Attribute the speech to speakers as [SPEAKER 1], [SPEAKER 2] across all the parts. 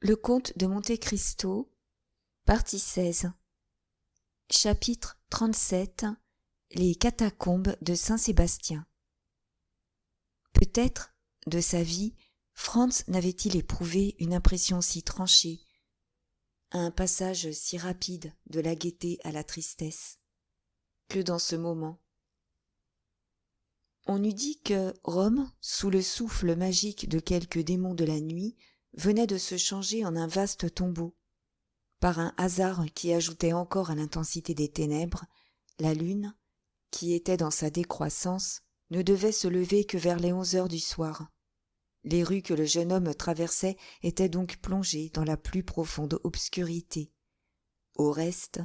[SPEAKER 1] Le comte de Monte Cristo, partie 16. Chapitre 37. Les catacombes de Saint-Sébastien. Peut-être, de sa vie, Franz n'avait-il éprouvé une impression si tranchée, un passage si rapide de la gaieté à la tristesse, que dans ce moment. On eût dit que Rome, sous le souffle magique de quelques démons de la nuit, venait de se changer en un vaste tombeau. Par un hasard qui ajoutait encore à l'intensité des ténèbres, la lune, qui était dans sa décroissance, ne devait se lever que vers les 11 heures du soir. Les rues que le jeune homme traversait étaient donc plongées dans la plus profonde obscurité. Au reste,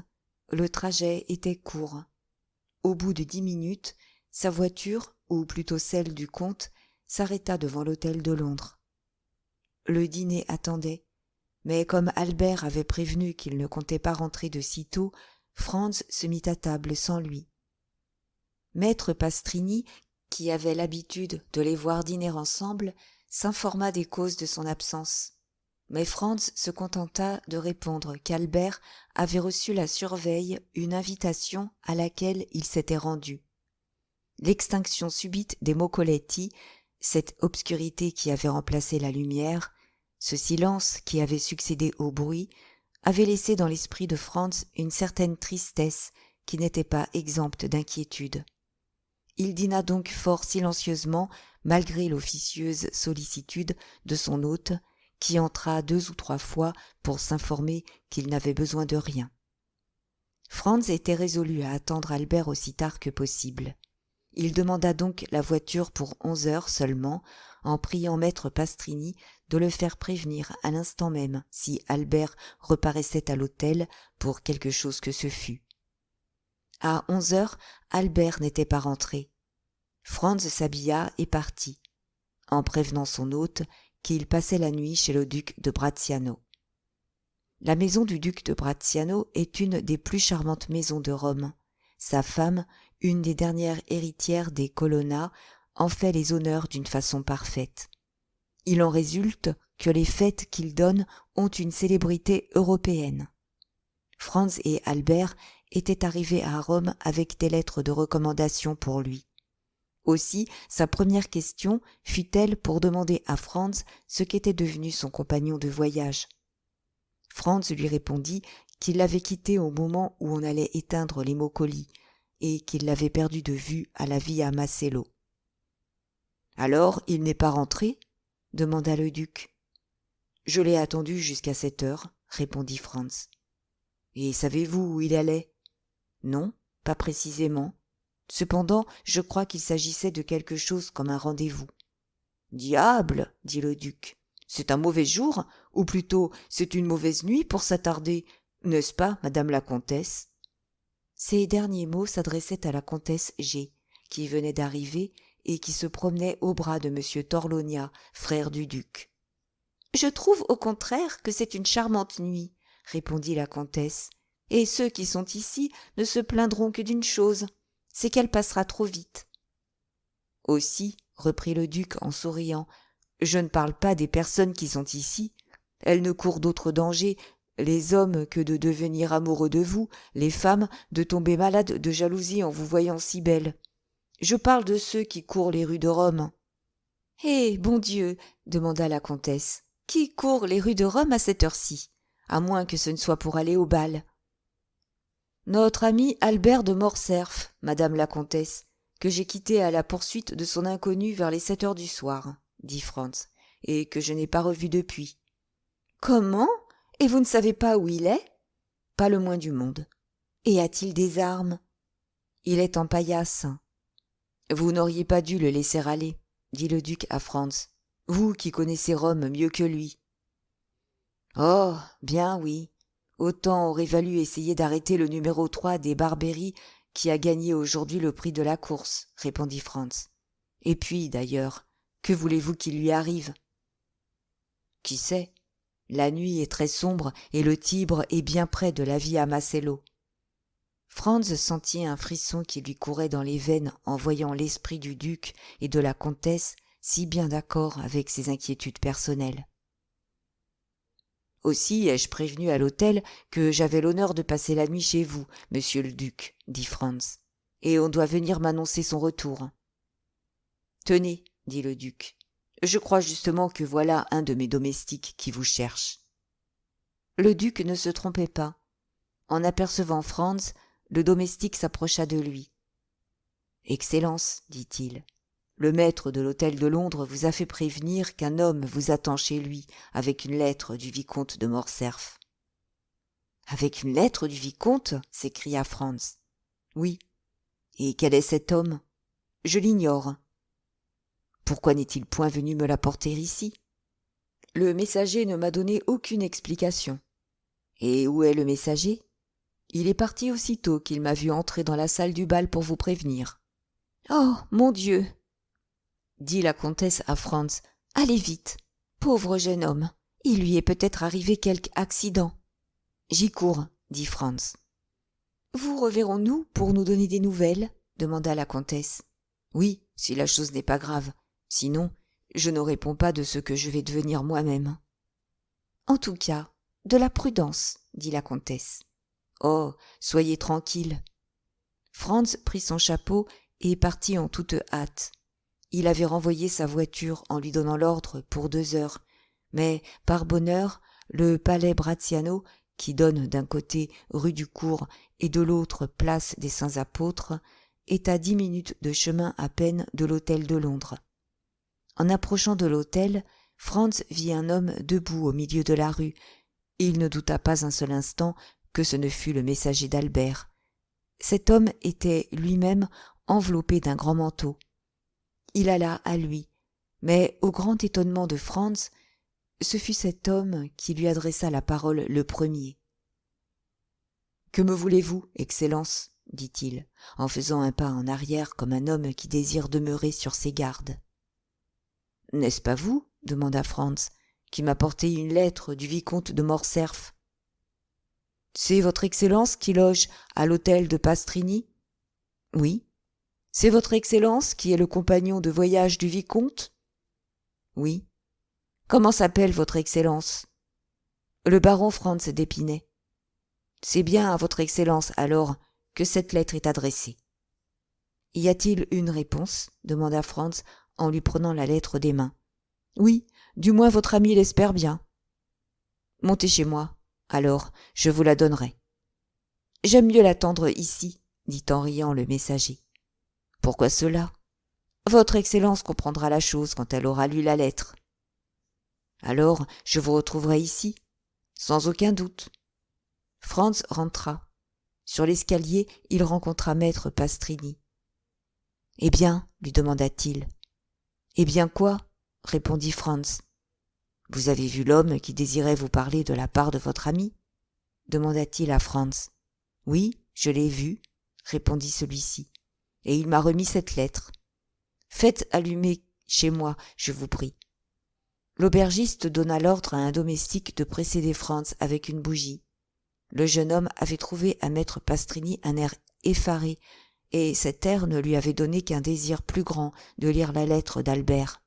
[SPEAKER 1] le trajet était court. Au bout de 10 minutes, sa voiture, ou plutôt celle du comte, s'arrêta devant l'hôtel de Londres. Le dîner attendait, mais comme Albert avait prévenu qu'il ne comptait pas rentrer de sitôt, Franz se mit à table sans lui. Maître Pastrini, qui avait l'habitude de les voir dîner ensemble, s'informa des causes de son absence. Mais Franz se contenta de répondre qu'Albert avait reçu la surveille une invitation à laquelle il s'était rendu. L'extinction subite des Moccoletti, cette obscurité qui avait remplacé la lumière, ce silence qui avait succédé au bruit, avait laissé dans l'esprit de Franz une certaine tristesse qui n'était pas exempte d'inquiétude. Il dîna donc fort silencieusement, malgré l'officieuse sollicitude de son hôte, qui entra 2 ou 3 fois pour s'informer qu'il n'avait besoin de rien. Franz était résolu à attendre Albert aussi tard que possible. Il demanda donc la voiture pour 11 heures seulement, en priant maître Pastrini de le faire prévenir à l'instant même si Albert reparaissait à l'hôtel pour quelque chose que ce fût. À 11 heures, Albert n'était pas rentré. Franz s'habilla et partit, en prévenant son hôte qu'il passait la nuit chez le duc de Bracciano. La maison du duc de Bracciano est une des plus charmantes maisons de Rome. Sa femme, une des dernières héritières des Colonna, en fait les honneurs d'une façon parfaite. Il en résulte que les fêtes qu'il donne ont une célébrité européenne. Franz et Albert étaient arrivés à Rome avec des lettres de recommandation pour lui. Aussi, sa première question fut-elle pour demander à Franz ce qu'était devenu son compagnon de voyage. Franz lui répondit qu'il l'avait quitté au moment où on allait éteindre les Moccoli et qu'il l'avait perdu de vue à la Via Macello. « Alors, il n'est pas rentré ?» demanda le duc. « Je l'ai attendu jusqu'à 7 heures, répondit Franz. « Et savez-vous où il allait ?»« Non, pas précisément. Cependant, je crois qu'il s'agissait de quelque chose comme un rendez-vous. »« Diable !» dit le duc. « C'est un mauvais jour, ou plutôt c'est une mauvaise nuit pour s'attarder, n'est-ce pas, madame la comtesse ?» Ces derniers mots s'adressaient à la comtesse G, qui venait d'arriver et qui se promenait au bras de M. Torlonia, frère du duc. « Je trouve au contraire que c'est une charmante nuit, » répondit la comtesse, « et ceux qui sont ici ne se plaindront que d'une chose, c'est qu'elle passera trop vite. »« Aussi, » reprit le duc en souriant, « je ne parle pas des personnes qui sont ici. Elles ne courent d'autres dangers, les hommes, que de devenir amoureux de vous, les femmes, de tomber malades de jalousie en vous voyant si belle. Je parle de ceux qui courent les rues de Rome. »« Eh, bon Dieu !» demanda la comtesse. « Qui court les rues de Rome à cette heure-ci, à moins que ce ne soit pour aller au bal ?»« Notre ami Albert de Morcerf, madame la comtesse, que j'ai quitté à la poursuite de son inconnu vers les 7 heures du soir, » dit Franz, « et que je n'ai pas revu depuis. »« Comment ? Et vous ne savez pas où il est ? » ?»« Pas le moins du monde. »« Et a-t-il des armes ? » ?»« Il est en paillasse. »« Vous n'auriez pas dû le laisser aller, » dit le duc à Franz, « vous qui connaissez Rome mieux que lui. »« Oh, bien oui. Autant aurait valu essayer d'arrêter le numéro 3 des Barberies qui a gagné aujourd'hui le prix de la course, » répondit Franz. « Et puis, d'ailleurs, que voulez-vous qu'il lui arrive ? » « Qui sait ? La nuit est très sombre et le Tibre est bien près de la Via Macello. » Franz sentit un frisson qui lui courait dans les veines en voyant l'esprit du duc et de la comtesse si bien d'accord avec ses inquiétudes personnelles. Aussi ai-je prévenu à l'hôtel que j'avais l'honneur de passer la nuit chez vous, monsieur le duc, dit Franz, et on doit venir m'annoncer son retour. Tenez, dit le duc, je crois justement que voilà un de mes domestiques qui vous cherche. Le duc ne se trompait pas. En apercevant Franz, le domestique s'approcha de lui. « Excellence, dit-il, le maître de l'hôtel de Londres vous a fait prévenir qu'un homme vous attend chez lui avec une lettre du vicomte de Morcerf. »« Avec une lettre du vicomte ?» s'écria Franz. « Oui. Et quel est cet homme ? Je l'ignore. » « Pourquoi n'est-il point venu me l'apporter ici ? » « Le messager ne m'a donné aucune explication. »« Et où est le messager ? » ?»« Il est parti aussitôt qu'il m'a vu entrer dans la salle du bal pour vous prévenir. »« Oh, mon Dieu !» dit la comtesse à Franz. « Allez vite. Pauvre jeune homme, il lui est peut-être arrivé quelque accident. »« J'y cours, » dit Franz. « Vous reverrons-nous pour nous donner des nouvelles ?» demanda la comtesse. « Oui, si la chose n'est pas grave. Sinon, je ne réponds pas de ce que je vais devenir moi-même. »« En tout cas, de la prudence, » dit la comtesse. « Oh, soyez tranquille. » Franz prit son chapeau et partit en toute hâte. Il avait renvoyé sa voiture en lui donnant l'ordre pour 2 heures, mais, par bonheur, le palais Bracciano, qui donne d'un côté rue du Cours et de l'autre place des Saints-Apôtres, est à 10 minutes de chemin à peine de l'hôtel de Londres. En approchant de l'hôtel, Franz vit un homme debout au milieu de la rue. Il ne douta pas un seul instant que ce ne fût le messager d'Albert. Cet homme était lui-même enveloppé d'un grand manteau. Il alla à lui, mais au grand étonnement de Franz, ce fut cet homme qui lui adressa la parole le premier. « Que me voulez-vous, Excellence ?» dit-il, en faisant un pas en arrière comme un homme qui désire demeurer sur ses gardes. « N'est-ce pas vous, demanda Franz, qui m'apportez une lettre du vicomte de Morcerf ? » « C'est votre Excellence qui loge à l'hôtel de Pastrini ? » ?»« Oui. »« C'est votre Excellence qui est le compagnon de voyage du vicomte ? » ?»« Oui. »« Comment s'appelle votre Excellence ? » ?»« Le baron Franz d'Épinay. »« C'est bien à votre Excellence, alors, que cette lettre est adressée. »« Y a-t-il une réponse ? » demanda Franz en lui prenant la lettre des mains. « Oui, du moins votre ami l'espère bien. »« Montez chez moi, alors je vous la donnerai. »« J'aime mieux l'attendre ici, » dit en riant le messager. « Pourquoi cela ? Votre Excellence comprendra la chose quand elle aura lu la lettre. »« Alors je vous retrouverai ici, sans aucun doute. » Franz rentra. Sur l'escalier, il rencontra maître Pastrini. « Eh bien, lui demanda-t-il. »« Eh bien quoi ? » répondit Franz. « Vous avez vu l'homme qui désirait vous parler de la part de votre ami ? » demanda-t-il à Franz. « Oui, je l'ai vu, » répondit celui-ci, « et il m'a remis cette lettre. Faites allumer chez moi, je vous prie. » L'aubergiste donna l'ordre à un domestique de précéder Franz avec une bougie. Le jeune homme avait trouvé à maître Pastrini un air effaré, et cet air ne lui avait donné qu'un désir plus grand de lire la lettre d'Albert.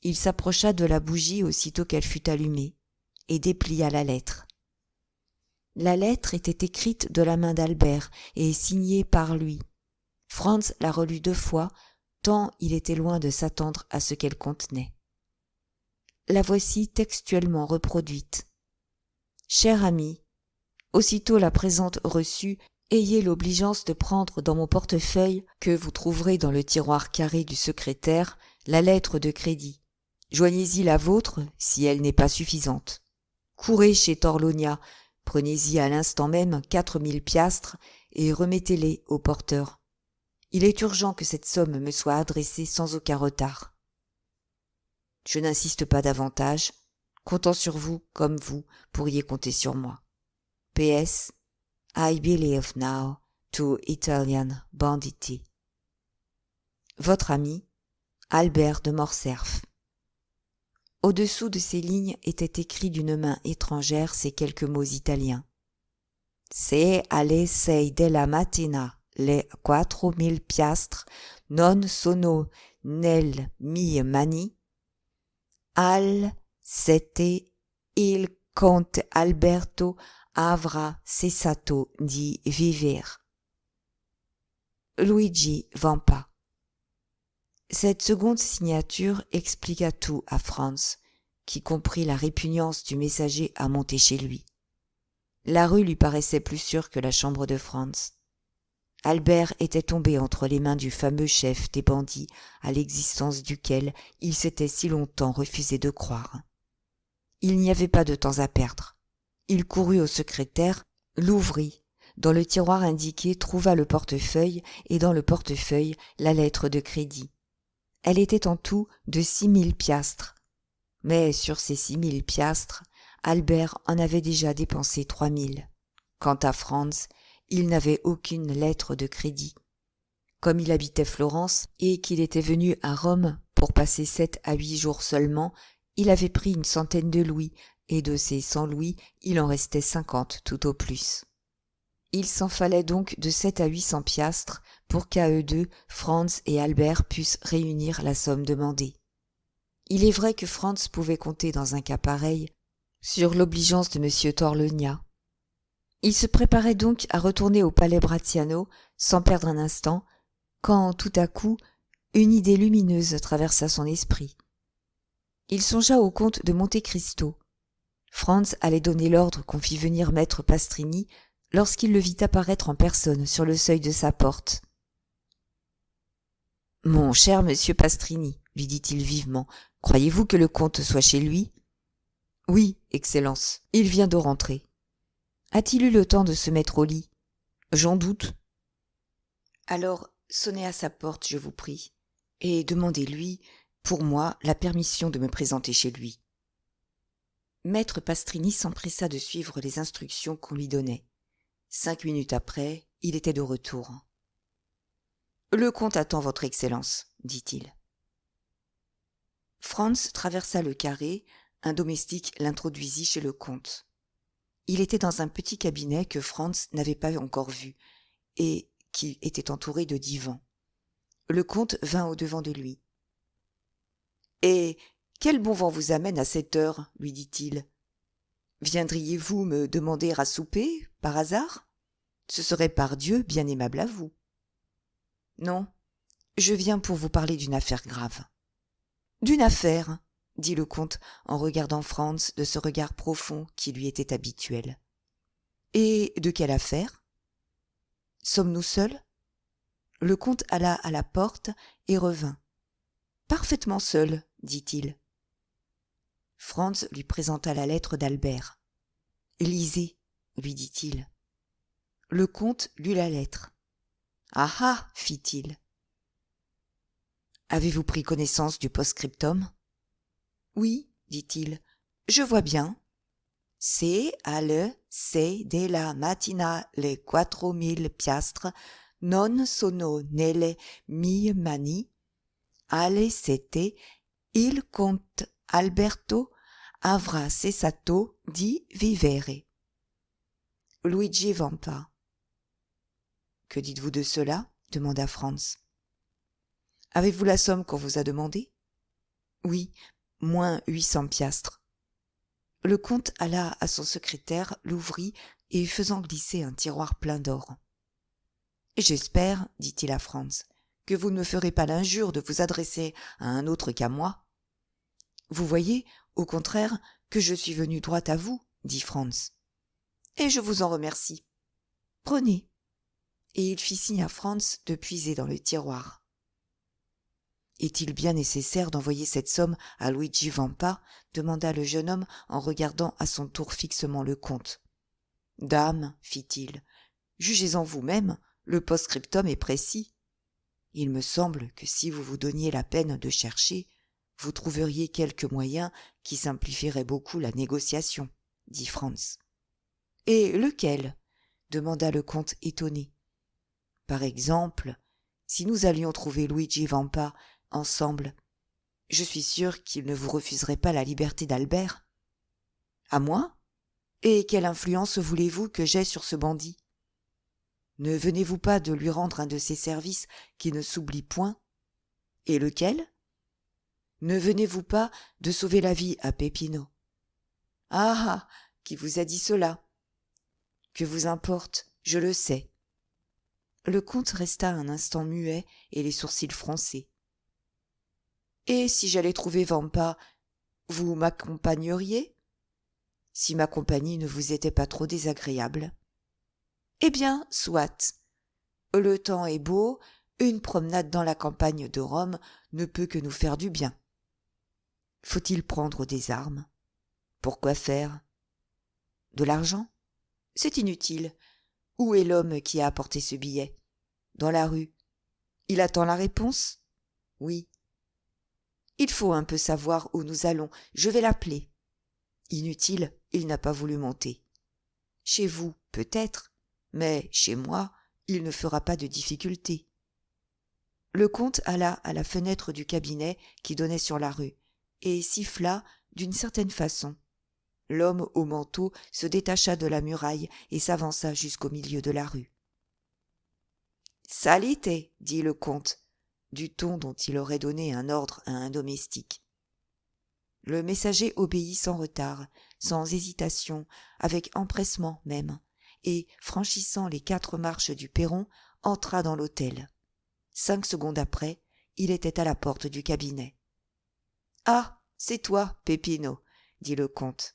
[SPEAKER 1] Il s'approcha de la bougie aussitôt qu'elle fut allumée, et déplia la lettre. La lettre était écrite de la main d'Albert et signée par lui. Franz la relut 2 fois, tant il était loin de s'attendre à ce qu'elle contenait. La voici textuellement reproduite. « Cher ami, aussitôt la présente reçue, ayez l'obligeance de prendre dans mon portefeuille, que vous trouverez dans le tiroir carré du secrétaire, la lettre de crédit. Joignez-y la vôtre si elle n'est pas suffisante. Courez chez Torlonia, prenez-y à l'instant même 4000 piastres et remettez-les au porteur. Il est urgent que cette somme me soit adressée sans aucun retard. Je n'insiste pas davantage, comptant sur vous comme vous pourriez compter sur moi. P.S. I believe now to Italian banditti. Votre ami, Albert de Morcerf. Au-dessous de ces lignes étaient écrits d'une main étrangère ces quelques mots italiens. Se alle 6 della mattina le 4000 piastres non sono nelle mie mani, al 7 il Conte Alberto avrà cessato di vivere. Luigi Vampa. Cette seconde signature expliqua tout à Franz, qui comprit la répugnance du messager à monter chez lui. La rue lui paraissait plus sûre que la chambre de Franz. Albert était tombé entre les mains du fameux chef des bandits à l'existence duquel il s'était si longtemps refusé de croire. Il n'y avait pas de temps à perdre. Il courut au secrétaire, l'ouvrit, dans le tiroir indiqué trouva le portefeuille et dans le portefeuille la lettre de crédit. Elle était en tout de 6000 piastres. Mais sur ces 6000 piastres, Albert en avait déjà dépensé 3000. Quant à Franz, il n'avait aucune lettre de crédit. Comme il habitait Florence et qu'il était venu à Rome pour passer 7 à 8 jours seulement, il avait pris une centaine de louis, et de ces 100 louis, il en restait 50 tout au plus. Il s'en fallait donc de 7 à 800 piastres pour qu'à eux deux, Franz et Albert pussent réunir la somme demandée. Il est vrai que Franz pouvait compter dans un cas pareil sur l'obligeance de M. Torlonia. Il se préparait donc à retourner au palais Bracciano sans perdre un instant, quand tout à coup une idée lumineuse traversa son esprit. Il songea au comte de Monte Cristo. Franz allait donner l'ordre qu'on fît venir maître Pastrini lorsqu'il le vit apparaître en personne sur le seuil de sa porte. « Mon cher monsieur Pastrini, lui dit-il vivement, croyez-vous que le comte soit chez lui ? » ?»« Oui, Excellence, il vient de rentrer. » »« A-t-il eu le temps de se mettre au lit ? » ?»« J'en doute. »« Alors, sonnez à sa porte, je vous prie, et demandez-lui, pour moi, la permission de me présenter chez lui. » Maître Pastrini s'empressa de suivre les instructions qu'on lui donnait. 5 minutes après, il était de retour. « Le comte attend votre Excellence, dit-il. » Franz traversa le carré, un domestique l'introduisit chez le comte. Il était dans un petit cabinet que Franz n'avait pas encore vu, et qui était entouré de divans. Le comte vint au-devant de lui. « Et quel bon vent vous amène à cette heure ? lui dit-il. Viendriez-vous me demander à souper, par hasard ? Ce serait par Dieu bien aimable à vous. » »« Non, je viens pour vous parler d'une affaire grave. »« D'une affaire ?» dit le comte en regardant Franz de ce regard profond qui lui était habituel. « Et de quelle affaire ? Sommes-nous seuls ? » Le comte alla à la porte et revint. « Parfaitement seul, dit-il. » Franz lui présenta la lettre d'Albert. « Lisez, lui dit-il. » Le comte lut la lettre. « Ah ah, fit-il. Avez-vous pris connaissance du post-scriptum ? » Oui, dit-il, je vois bien. C'est alle 6 della mattina le 4000 piastres non sono nelle mie mani. Alle 7 il comte Alberto avrà cessato di vivere. Luigi Vampa. Que dites-vous de cela ? demanda Franz. Avez-vous la somme qu'on vous a demandée ? Oui, moins 800 piastres. Le comte alla à son secrétaire, l'ouvrit et faisant glisser un tiroir plein d'or. « J'espère, dit-il à Franz, que vous ne me ferez pas l'injure de vous adresser à un autre qu'à moi. »« Vous voyez, au contraire, que je suis venu droit à vous, dit Franz. Et je vous en remercie. Prenez. » Et il fit signe à Franz de puiser dans le tiroir. Est-il bien nécessaire d'envoyer cette somme à Luigi Vampa ? demanda le jeune homme en regardant à son tour fixement le comte. Dame, fit-il, jugez-en vous-même, le post-scriptum est précis. Il me semble que si vous vous donniez la peine de chercher, vous trouveriez quelque moyen qui simplifierait beaucoup la négociation, dit Franz. Et lequel ? demanda le comte étonné. Par exemple, si nous allions trouver Luigi Vampa ensemble, je suis sûr qu'il ne vous refuserait pas la liberté d'Albert. À moi ? Et quelle influence voulez-vous que j'aie sur ce bandit ? Ne venez-vous pas de lui rendre un de ses services qui ne s'oublie point ? Et lequel ? Ne venez-vous pas de sauver la vie à Peppino ? Ah, qui vous a dit cela? Que vous importe, je le sais. Le comte resta un instant muet et les sourcils froncés. Et si j'allais trouver Vampa, vous m'accompagneriez? Si ma compagnie ne vous était pas trop désagréable. Eh bien, soit. Le temps est beau, une promenade dans la campagne de Rome ne peut que nous faire du bien. Faut-il prendre des armes? Pourquoi faire? De l'argent? C'est inutile. Où est l'homme qui a apporté ce billet? Dans la rue. Il attend la réponse? Oui. Il faut un peu savoir où nous allons. Je vais l'appeler. Inutile, il n'a pas voulu monter. Chez vous, peut-être, mais chez moi, il ne fera pas de difficulté. Le comte alla à la fenêtre du cabinet qui donnait sur la rue et siffla d'une certaine façon. L'homme au manteau se détacha de la muraille et s'avança jusqu'au milieu de la rue. « Salite » dit le comte, du ton dont il aurait donné un ordre à un domestique. Le messager obéit sans retard, sans hésitation, avec empressement même, et, franchissant les 4 marches du perron, entra dans l'hôtel. 5 secondes après, il était à la porte du cabinet. « Ah, c'est toi, Peppino, » dit le comte.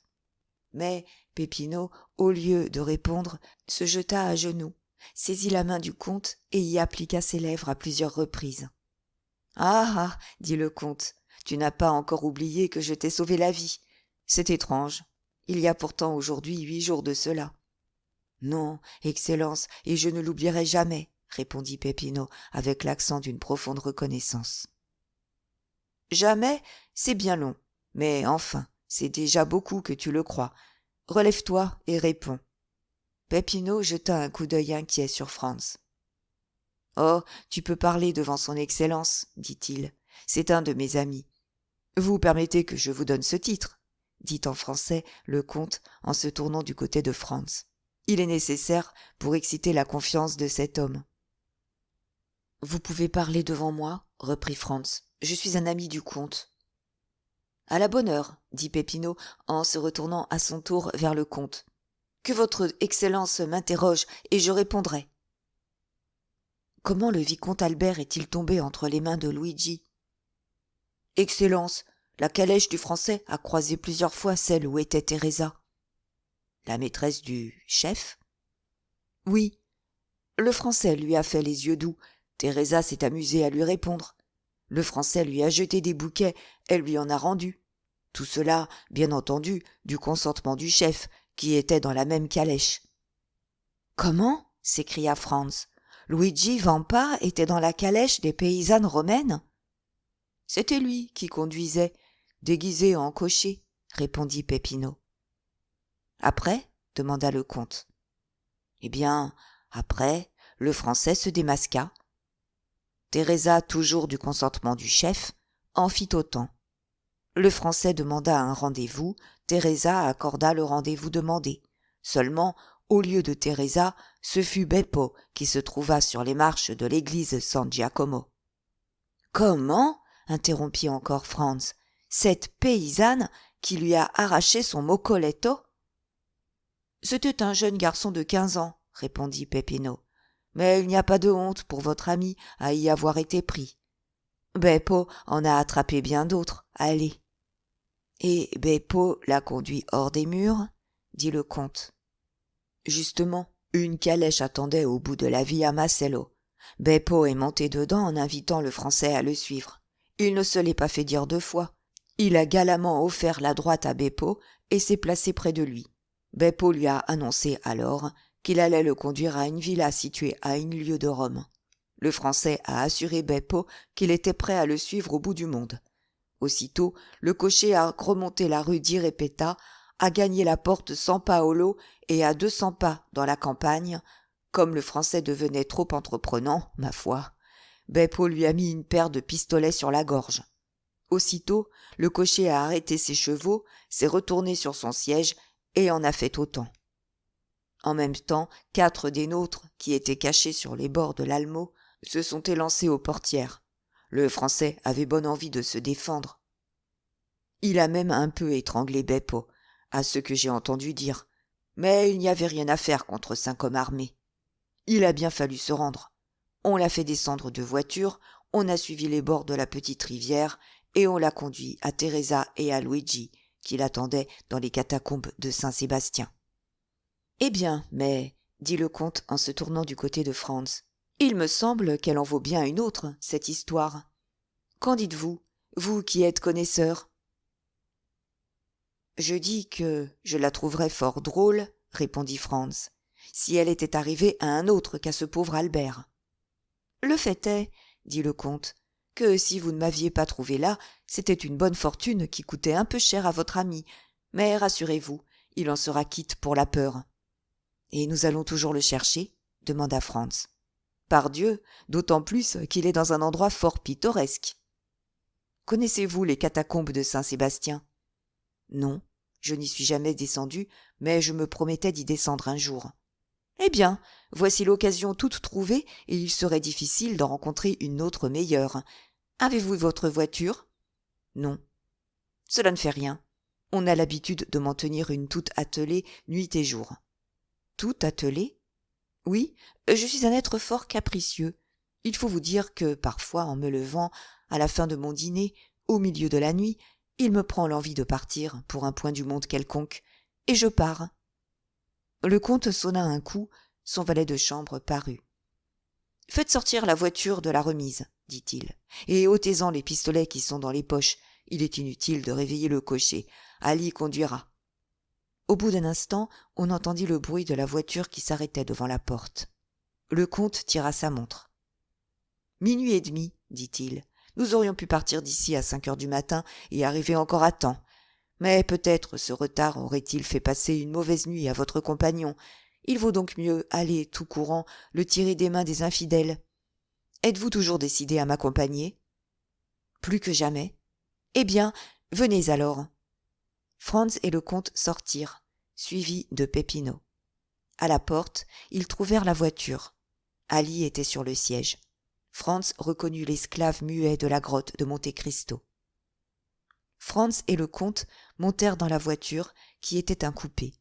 [SPEAKER 1] Mais Peppino, au lieu de répondre, se jeta à genoux, saisit la main du comte et y appliqua ses lèvres à plusieurs reprises. « Ah ah, dit le comte, tu n'as pas encore oublié que je t'ai sauvé la vie. C'est étrange. Il y a pourtant aujourd'hui 8 jours de cela. »« Non, Excellence, et je ne l'oublierai jamais, » répondit Peppino avec l'accent d'une profonde reconnaissance. « Jamais, c'est bien long, mais enfin, c'est déjà beaucoup que tu le crois. Relève-toi et réponds. » Peppino jeta un coup d'œil inquiet sur Franz. « Oh, tu peux parler devant son Excellence, dit-il. C'est un de mes amis. Vous permettez que je vous donne ce titre, dit en français le comte en se tournant du côté de Franz. Il est nécessaire pour exciter la confiance de cet homme. « Vous pouvez parler devant moi, reprit Franz. Je suis un ami du comte. »« À la bonne heure, dit Peppino en se retournant à son tour vers le comte. Que votre Excellence m'interroge et je répondrai. » Comment le vicomte Albert est-il tombé entre les mains de Luigi? Excellence, la calèche du Français a croisé plusieurs fois celle où était Teresa. La maîtresse du chef? Oui. Le Français lui a fait les yeux doux. Teresa s'est amusée à lui répondre. Le Français lui a jeté des bouquets, elle lui en a rendu. Tout cela, bien entendu, du consentement du chef, qui était dans la même calèche. « Comment » s'écria Franz. « Luigi Vampa était dans la calèche des paysannes romaines ?»« C'était lui qui conduisait, déguisé en cocher, » répondit Peppino. « Après » demanda le comte. « Eh bien, après, le Français se démasqua. Teresa, toujours du consentement du chef, en fit autant. Le Français demanda un rendez-vous, Teresa accorda le rendez-vous demandé. Seulement, au lieu de Teresa, ce fut Beppo qui se trouva sur les marches de l'église San Giacomo. « Comment » interrompit encore Franz. « Cette paysanne qui lui a arraché son moccoletto ?»« C'était un jeune garçon de 15 ans, » répondit Peppino. « Mais il n'y a pas de honte pour votre ami à y avoir été pris. Beppo en a attrapé bien d'autres, allez. » « Et Beppo l'a conduit hors des murs ?» dit le comte. Justement, une calèche attendait au bout de la Via Macello. Beppo est monté dedans en invitant le Français à le suivre. Il ne se l'est pas fait dire 2 fois. Il a galamment offert la droite à Beppo et s'est placé près de lui. Beppo lui a annoncé alors qu'il allait le conduire à une villa située à 1 lieue de Rome. Le Français a assuré Beppo qu'il était prêt à le suivre au bout du monde. Aussitôt, le cocher a remonté la rue di Ripetta, a gagné la porte San Paolo et à 200 pas dans la campagne, comme le Français devenait trop entreprenant, ma foi, Beppo lui a mis une paire de pistolets sur la gorge. Aussitôt, le cocher a arrêté ses chevaux, s'est retourné sur son siège et en a fait autant. En même temps, 4 des nôtres, qui étaient cachés sur les bords de l'Almo, se sont élancés aux portières. Le Français avait bonne envie de se défendre. Il a même un peu étranglé Beppo. à ce que j'ai entendu dire. Mais il n'y avait rien à faire contre 5 hommes armés. Il a bien fallu se rendre. On l'a fait descendre de voiture, on a suivi les bords de la petite rivière, et on l'a conduit à Teresa et à Luigi, qui l'attendaient dans les catacombes de Saint-Sébastien. Eh bien, mais, dit le comte en se tournant du côté de Franz, il me semble qu'elle en vaut bien une autre, cette histoire. Qu'en dites-vous, vous qui êtes connaisseur? Je dis que je la trouverais fort drôle, répondit Franz, si elle était arrivée à un autre qu'à ce pauvre Albert. Le fait est, dit le comte, que si vous ne m'aviez pas trouvé là, c'était une bonne fortune qui coûtait un peu cher à votre ami, mais rassurez-vous, il en sera quitte pour la peur. Et nous allons toujours le chercher? Demanda Franz. Pardieu, d'autant plus qu'il est dans un endroit fort pittoresque. Connaissez-vous les catacombes de Saint-Sébastien? Non, je n'y suis jamais descendu, mais je me promettais d'y descendre un jour. Eh bien, voici l'occasion toute trouvée, et il serait difficile d'en rencontrer une autre meilleure. Avez-vous votre voiture? Non. Cela ne fait rien. On a l'habitude de m'en tenir une toute attelée nuit et jour. Tout attelée? Oui, je suis un être fort capricieux. Il faut vous dire que, parfois, en me levant, à la fin de mon dîner, au milieu de la nuit, il me prend l'envie de partir pour un point du monde quelconque, et je pars. Le comte sonna un coup, son valet de chambre parut. « Faites sortir la voiture de la remise, dit-il, et ôtez-en les pistolets qui sont dans les poches. Il est inutile de réveiller le cocher. Ali conduira. » Au bout d'un instant, on entendit le bruit de la voiture qui s'arrêtait devant la porte. Le comte tira sa montre. « 00h30, dit-il. Nous aurions pu partir d'ici à 5 heures du matin et arriver encore à temps. Mais peut-être ce retard aurait-il fait passer une mauvaise nuit à votre compagnon. Il vaut donc mieux aller tout courant le tirer des mains des infidèles. Êtes-vous toujours décidé à m'accompagner? Plus que jamais. Eh bien, venez alors. Franz et le comte sortirent, suivis de Peppino. À la porte, ils trouvèrent la voiture. Ali était sur le siège. Franz reconnut l'esclave muet de la grotte de Monte Cristo. Franz et le comte montèrent dans la voiture, qui était un coupé.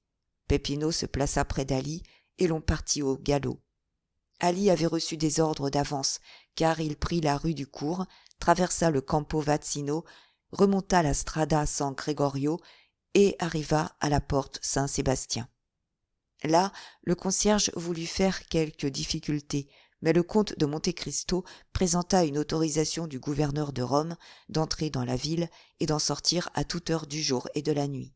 [SPEAKER 1] Peppino se plaça près d'Ali, et l'on partit au galop. Ali avait reçu des ordres d'avance, car il prit la rue du Cours, traversa le Campo Vaccino, remonta la Strada San Gregorio et arriva à la porte Saint-Sébastien. Là, le concierge voulut faire quelques difficultés, mais le comte de Monte Cristo présenta une autorisation du gouverneur de Rome d'entrer dans la ville et d'en sortir à toute heure du jour et de la nuit.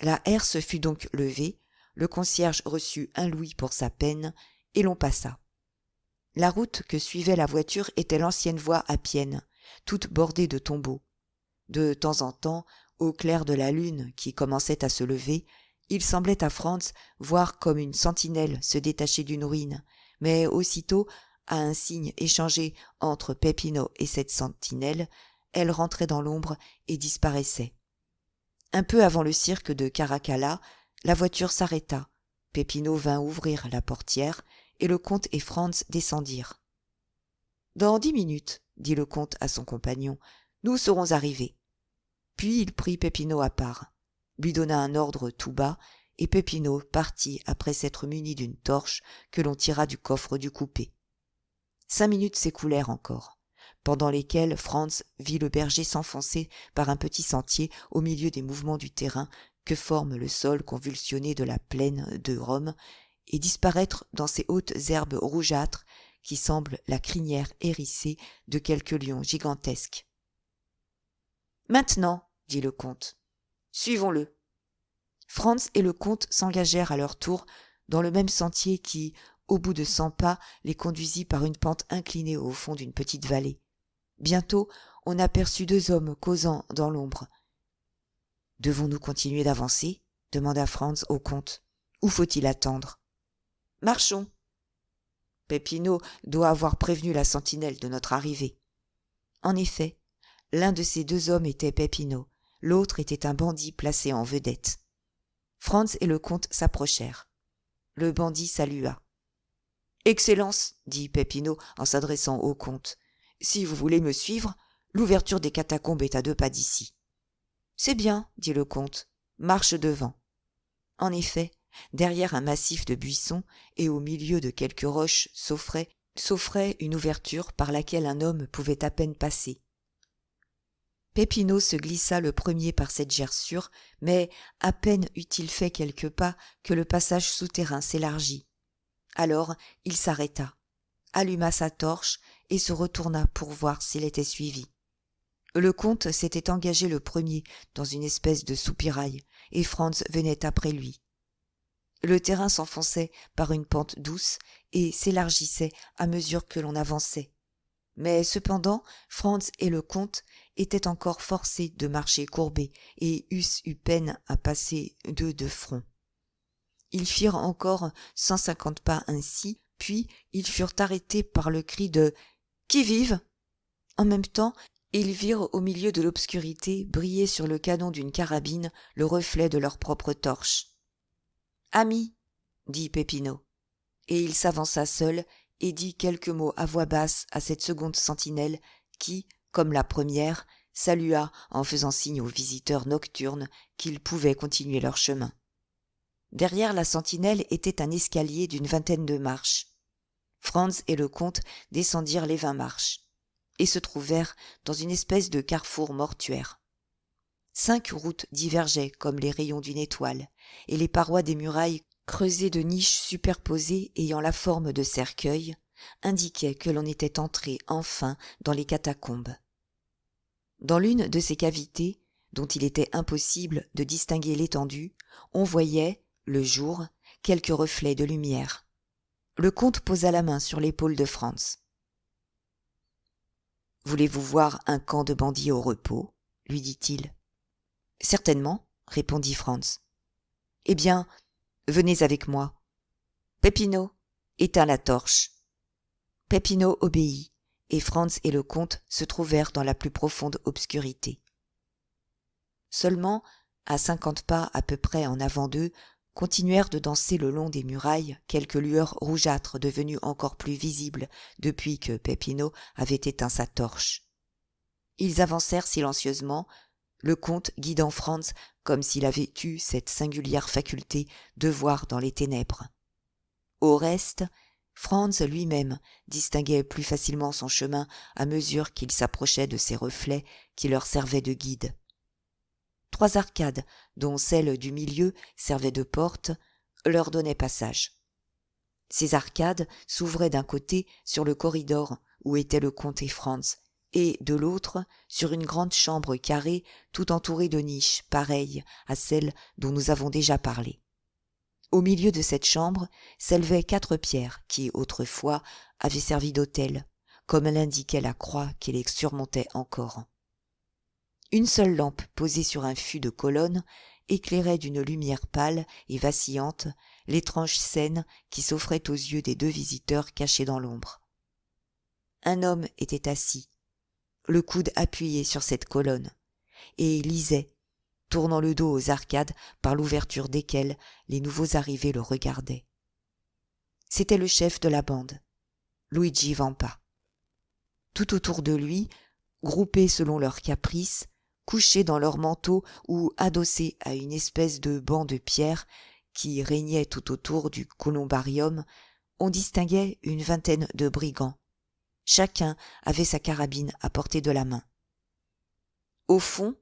[SPEAKER 1] La herse fut donc levée, le concierge reçut 1 louis pour sa peine, et l'on passa. La route que suivait la voiture était l'ancienne voie appienne, toute bordée de tombeaux. De temps en temps, au clair de la lune qui commençait à se lever, il semblait à Franz voir comme une sentinelle se détacher d'une ruine, mais aussitôt, à un signe échangé entre Peppino et cette sentinelle, elle rentrait dans l'ombre et disparaissait. Un peu avant le cirque de Caracalla, la voiture s'arrêta. Peppino vint ouvrir la portière, et le comte et Franz descendirent. « Dans 10 minutes, dit le comte à son compagnon, nous serons arrivés. » Puis il prit Peppino à part, lui donna un ordre tout bas, et Peppino partit après s'être muni d'une torche que l'on tira du coffre du coupé. 5 minutes s'écoulèrent encore, pendant lesquelles Franz vit le berger s'enfoncer par un petit sentier au milieu des mouvements du terrain que forme le sol convulsionné de la plaine de Rome et disparaître dans ces hautes herbes rougeâtres qui semblent la crinière hérissée de quelque lion gigantesque. « Maintenant, dit le comte, suivons-le. » Franz et le comte s'engagèrent à leur tour dans le même sentier qui, au bout de 100 pas, les conduisit par une pente inclinée au fond d'une petite vallée. Bientôt, on aperçut 2 hommes causant dans l'ombre. « Devons-nous continuer d'avancer » demanda Franz au comte. « Ou faut-il attendre ?»« Marchons. Peppino doit avoir prévenu la sentinelle de notre arrivée. » En effet, l'un de ces 2 hommes était Peppino, l'autre était un bandit placé en vedette. Franz et le comte s'approchèrent. Le bandit salua. « Excellence, dit Peppino en s'adressant au comte, si vous voulez me suivre, l'ouverture des catacombes est à 2 pas d'ici. »« C'est bien, dit le comte, marche devant. En effet, derrière un massif de buissons et au milieu de quelques roches s'offrait une ouverture par laquelle un homme pouvait à peine passer. Peppino se glissa le premier par cette gerçure, mais à peine eut-il fait quelques pas que le passage souterrain s'élargit. Alors il s'arrêta, alluma sa torche et se retourna pour voir s'il était suivi. Le comte s'était engagé le premier dans une espèce de soupirail, et Franz venait après lui. Le terrain s'enfonçait par une pente douce et s'élargissait à mesure que l'on avançait. Mais cependant, Franz et le comte étaient encore forcés de marcher courbés et eussent eu peine à passer d'eux de front. Ils firent encore 150 pas ainsi, puis ils furent arrêtés par le cri de « Qui vive ?» En même temps, ils virent au milieu de l'obscurité briller sur le canon d'une carabine le reflet de leur propre torche. « Ami !» dit Peppino, et il s'avança seul et dit quelques mots à voix basse à cette seconde sentinelle qui, comme la première, salua en faisant signe aux visiteurs nocturnes qu'ils pouvaient continuer leur chemin. Derrière la sentinelle était un escalier d'une 20aine de marches. Franz et le comte descendirent les 20 marches et se trouvèrent dans une espèce de carrefour mortuaire. 5 routes divergeaient comme les rayons d'une étoile, et les parois des murailles, creusées de niches superposées ayant la forme de cercueils, indiquaient que l'on était entré enfin dans les catacombes. Dans l'une de ces cavités, dont il était impossible de distinguer l'étendue, on voyait, le jour, quelques reflets de lumière. Le comte posa la main sur l'épaule de Franz. « Voulez-vous voir un camp de bandits au repos ?» lui dit-il. « Certainement, » répondit Franz. « Eh bien, venez avec moi. Peppino, éteins la torche. » Peppino obéit, et Franz et le comte se trouvèrent dans la plus profonde obscurité. Seulement, à 50 pas à peu près en avant d'eux, continuèrent de danser le long des murailles quelques lueurs rougeâtres devenues encore plus visibles depuis que Peppino avait éteint sa torche. Ils avancèrent silencieusement, le comte guidant Franz comme s'il avait eu cette singulière faculté de voir dans les ténèbres. Au reste, Franz lui-même distinguait plus facilement son chemin à mesure qu'il s'approchait de ces reflets qui leur servaient de guide. 3 arcades, dont celle du milieu servait de porte, leur donnaient passage. Ces arcades s'ouvraient d'un côté sur le corridor où étaient le comte et Franz, et de l'autre sur une grande chambre carrée tout entourée de niches pareilles à celles dont nous avons déjà parlé. Au milieu de cette chambre s'élevaient 4 pierres qui, autrefois, avaient servi d'autel, comme l'indiquait la croix qui les surmontait encore. Une seule lampe posée sur un fût de colonne éclairait d'une lumière pâle et vacillante l'étrange scène qui s'offrait aux yeux des 2 visiteurs cachés dans l'ombre. Un homme était assis, le coude appuyé sur cette colonne, et lisait, tournant le dos aux arcades par l'ouverture desquelles les nouveaux arrivés le regardaient. C'était le chef de la bande, Luigi Vampa. Tout autour de lui, groupés selon leurs caprices, couchés dans leurs manteaux ou adossés à une espèce de banc de pierre qui régnait tout autour du columbarium, on distinguait une 20aine de brigands. Chacun avait sa carabine à portée de la main. Au fond,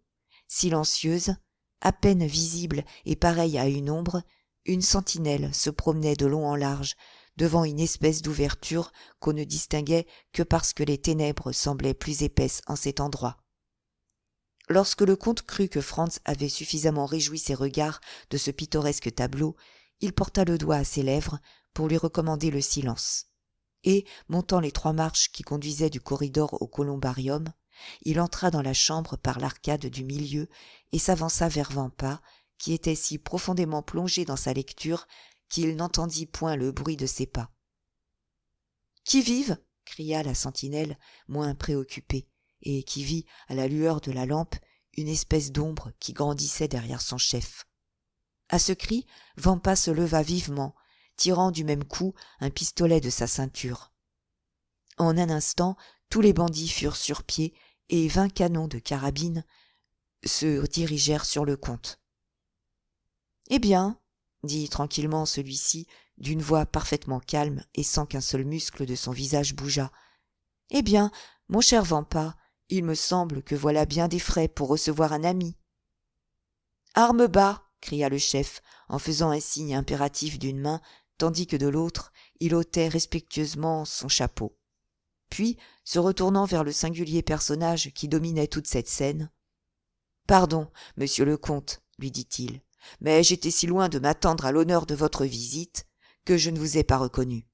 [SPEAKER 1] silencieuse, à peine visible et pareille à une ombre, une sentinelle se promenait de long en large devant une espèce d'ouverture qu'on ne distinguait que parce que les ténèbres semblaient plus épaisses en cet endroit. Lorsque le comte crut que Franz avait suffisamment réjoui ses regards de ce pittoresque tableau, il porta le doigt à ses lèvres pour lui recommander le silence. Et, montant les 3 marches qui conduisaient du corridor au columbarium, il entra dans la chambre par l'arcade du milieu et s'avança vers Vampa, qui était si profondément plongé dans sa lecture qu'il n'entendit point le bruit de ses pas. « Qui vive ?» cria la sentinelle, moins préoccupée, et qui vit, à la lueur de la lampe, une espèce d'ombre qui grandissait derrière son chef. À ce cri, Vampa se leva vivement, tirant du même coup un pistolet de sa ceinture. En un instant, tous les bandits furent sur pied et 20 canons de carabine se dirigèrent sur le comte. Eh bien, dit tranquillement celui-ci, d'une voix parfaitement calme et sans qu'un seul muscle de son visage bougeât. Eh bien, mon cher Vampa, il me semble que voilà bien des frais pour recevoir un ami. Armes bas, cria le chef, en faisant un signe impératif d'une main, tandis que de l'autre, il ôtait respectueusement son chapeau. Puis, se retournant vers le singulier personnage qui dominait toute cette scène, « Pardon, monsieur le comte, lui dit-il, mais j'étais si loin de m'attendre à l'honneur de votre visite que je ne vous ai pas reconnu. »«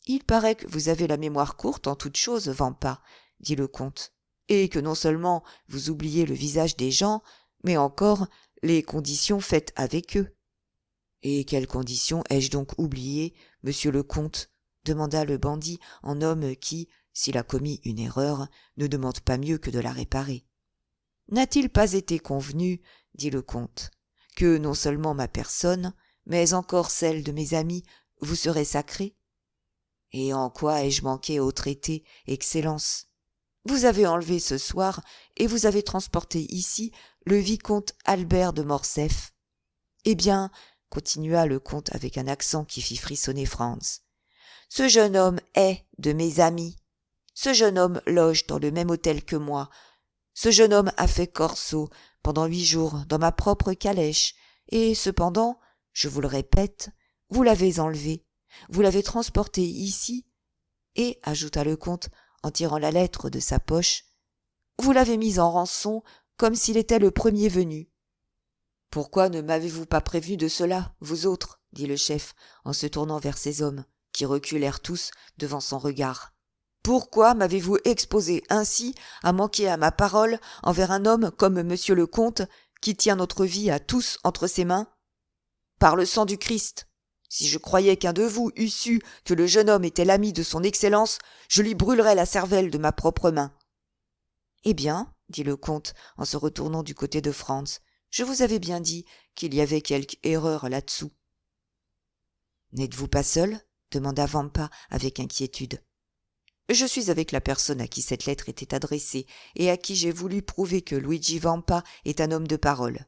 [SPEAKER 1] Il paraît que vous avez la mémoire courte en toutes choses, Vampa, » dit le comte, « et que non seulement vous oubliez le visage des gens, mais encore les conditions faites avec eux. »« Et quelles conditions ai-je donc oubliées, monsieur le comte ?» demanda le bandit en homme qui, s'il a commis une erreur, ne demande pas mieux que de la réparer. « N'a-t-il pas été convenu, dit le comte, que non seulement ma personne, mais encore celle de mes amis vous serait sacrée ? Et en quoi ai-je manqué au traité, Excellence ? Vous avez enlevé ce soir et vous avez transporté ici le vicomte Albert de Morcerf. Eh bien, continua le comte avec un accent qui fit frissonner Franz, ce jeune homme est de mes amis. Ce jeune homme loge dans le même hôtel que moi. Ce jeune homme a fait corso pendant 8 jours dans ma propre calèche, et cependant, je vous le répète, vous l'avez enlevé, vous l'avez transporté ici, et, ajouta le comte en tirant la lettre de sa poche, vous l'avez mis en rançon comme s'il était le premier venu. « Pourquoi ne m'avez-vous pas prévenu de cela, vous autres ?» dit le chef en se tournant vers ses hommes, qui reculèrent tous devant son regard. « Pourquoi m'avez-vous exposé ainsi à manquer à ma parole envers un homme comme monsieur le comte, qui tient notre vie à tous entre ses mains ? Par le sang du Christ, si je croyais qu'un de vous eût su que le jeune homme était l'ami de son Excellence, je lui brûlerais la cervelle de ma propre main. »« Eh bien, dit le comte en se retournant du côté de Franz, je vous avais bien dit qu'il y avait quelque erreur là-dessous. »« N'êtes-vous pas seul ? demanda Vampa avec inquiétude. « Je suis avec la personne à qui cette lettre était adressée et à qui j'ai voulu prouver que Luigi Vampa est un homme de parole.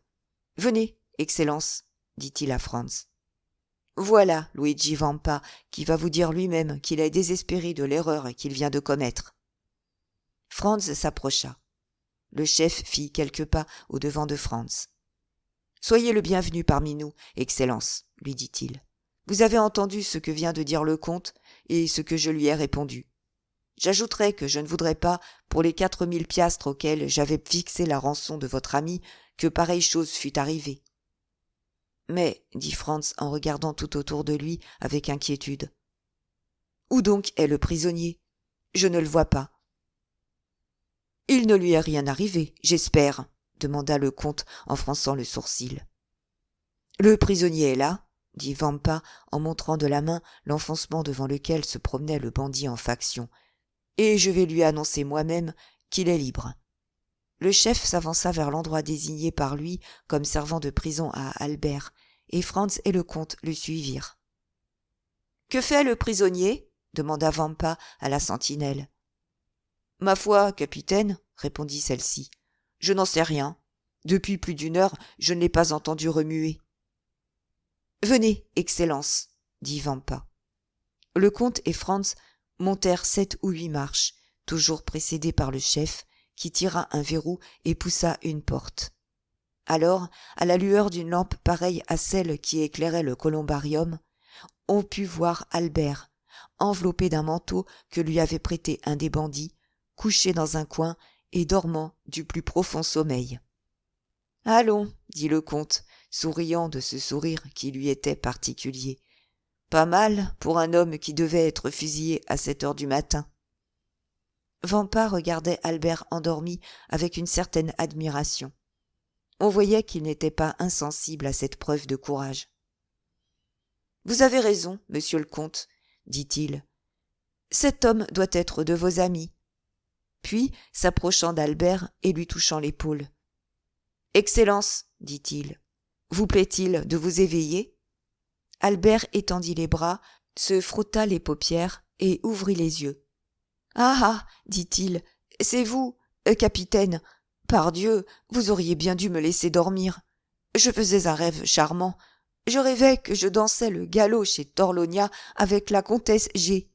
[SPEAKER 1] Venez, Excellence, dit-il à Franz. Voilà Luigi Vampa qui va vous dire lui-même qu'il est désespéré de l'erreur qu'il vient de commettre. » Franz s'approcha. Le chef fit quelques pas au-devant de Franz. « Soyez le bienvenu parmi nous, Excellence, lui dit-il. Vous avez entendu ce que vient de dire le comte et ce que je lui ai répondu. J'ajouterai que je ne voudrais pas, pour les 4000 piastres auxquels j'avais fixé la rançon de votre ami, que pareille chose fût arrivée. »« Mais, dit Franz en regardant tout autour de lui avec inquiétude, où donc est le prisonnier ? Je ne le vois pas. »« Il ne lui est rien arrivé, j'espère, demanda le comte en fronçant le sourcil. »« Le prisonnier est là, dit Vampa en montrant de la main l'enfoncement devant lequel se promenait le bandit en faction, et je vais lui annoncer moi-même qu'il est libre. » Le chef s'avança vers l'endroit désigné par lui comme servant de prison à Albert, et Franz et le comte le suivirent. « Que fait le prisonnier ? demanda Vampa à la sentinelle. « Ma foi, capitaine, répondit celle-ci, je n'en sais rien. Depuis plus d'1 heure, je ne l'ai pas entendu remuer. »« Venez, Excellence, dit Vampa. Le comte et Franz montèrent 7 ou 8 marches, toujours précédés par le chef, qui tira un verrou et poussa une porte. Alors, à la lueur d'une lampe pareille à celle qui éclairait le columbarium, on put voir Albert, enveloppé d'un manteau que lui avait prêté un des bandits, couché dans un coin et dormant du plus profond sommeil. « Allons, dit le comte, souriant de ce sourire qui lui était particulier. Pas mal pour un homme qui devait être fusillé à 7 heures du matin. » Vampa regardait Albert endormi avec une certaine admiration. On voyait qu'il n'était pas insensible à cette preuve de courage. « Vous avez raison, monsieur le comte, dit-il. Cet homme doit être de vos amis. » Puis, s'approchant d'Albert et lui touchant l'épaule. « Excellence, dit-il, vous plaît-il de vous éveiller ?» Albert étendit les bras, se frotta les paupières et ouvrit les yeux. « Ah ah, dit-il, c'est vous, capitaine. Pardieu, vous auriez bien dû me laisser dormir. Je faisais un rêve charmant. Je rêvais que je dansais le galop chez Torlonia avec la comtesse G.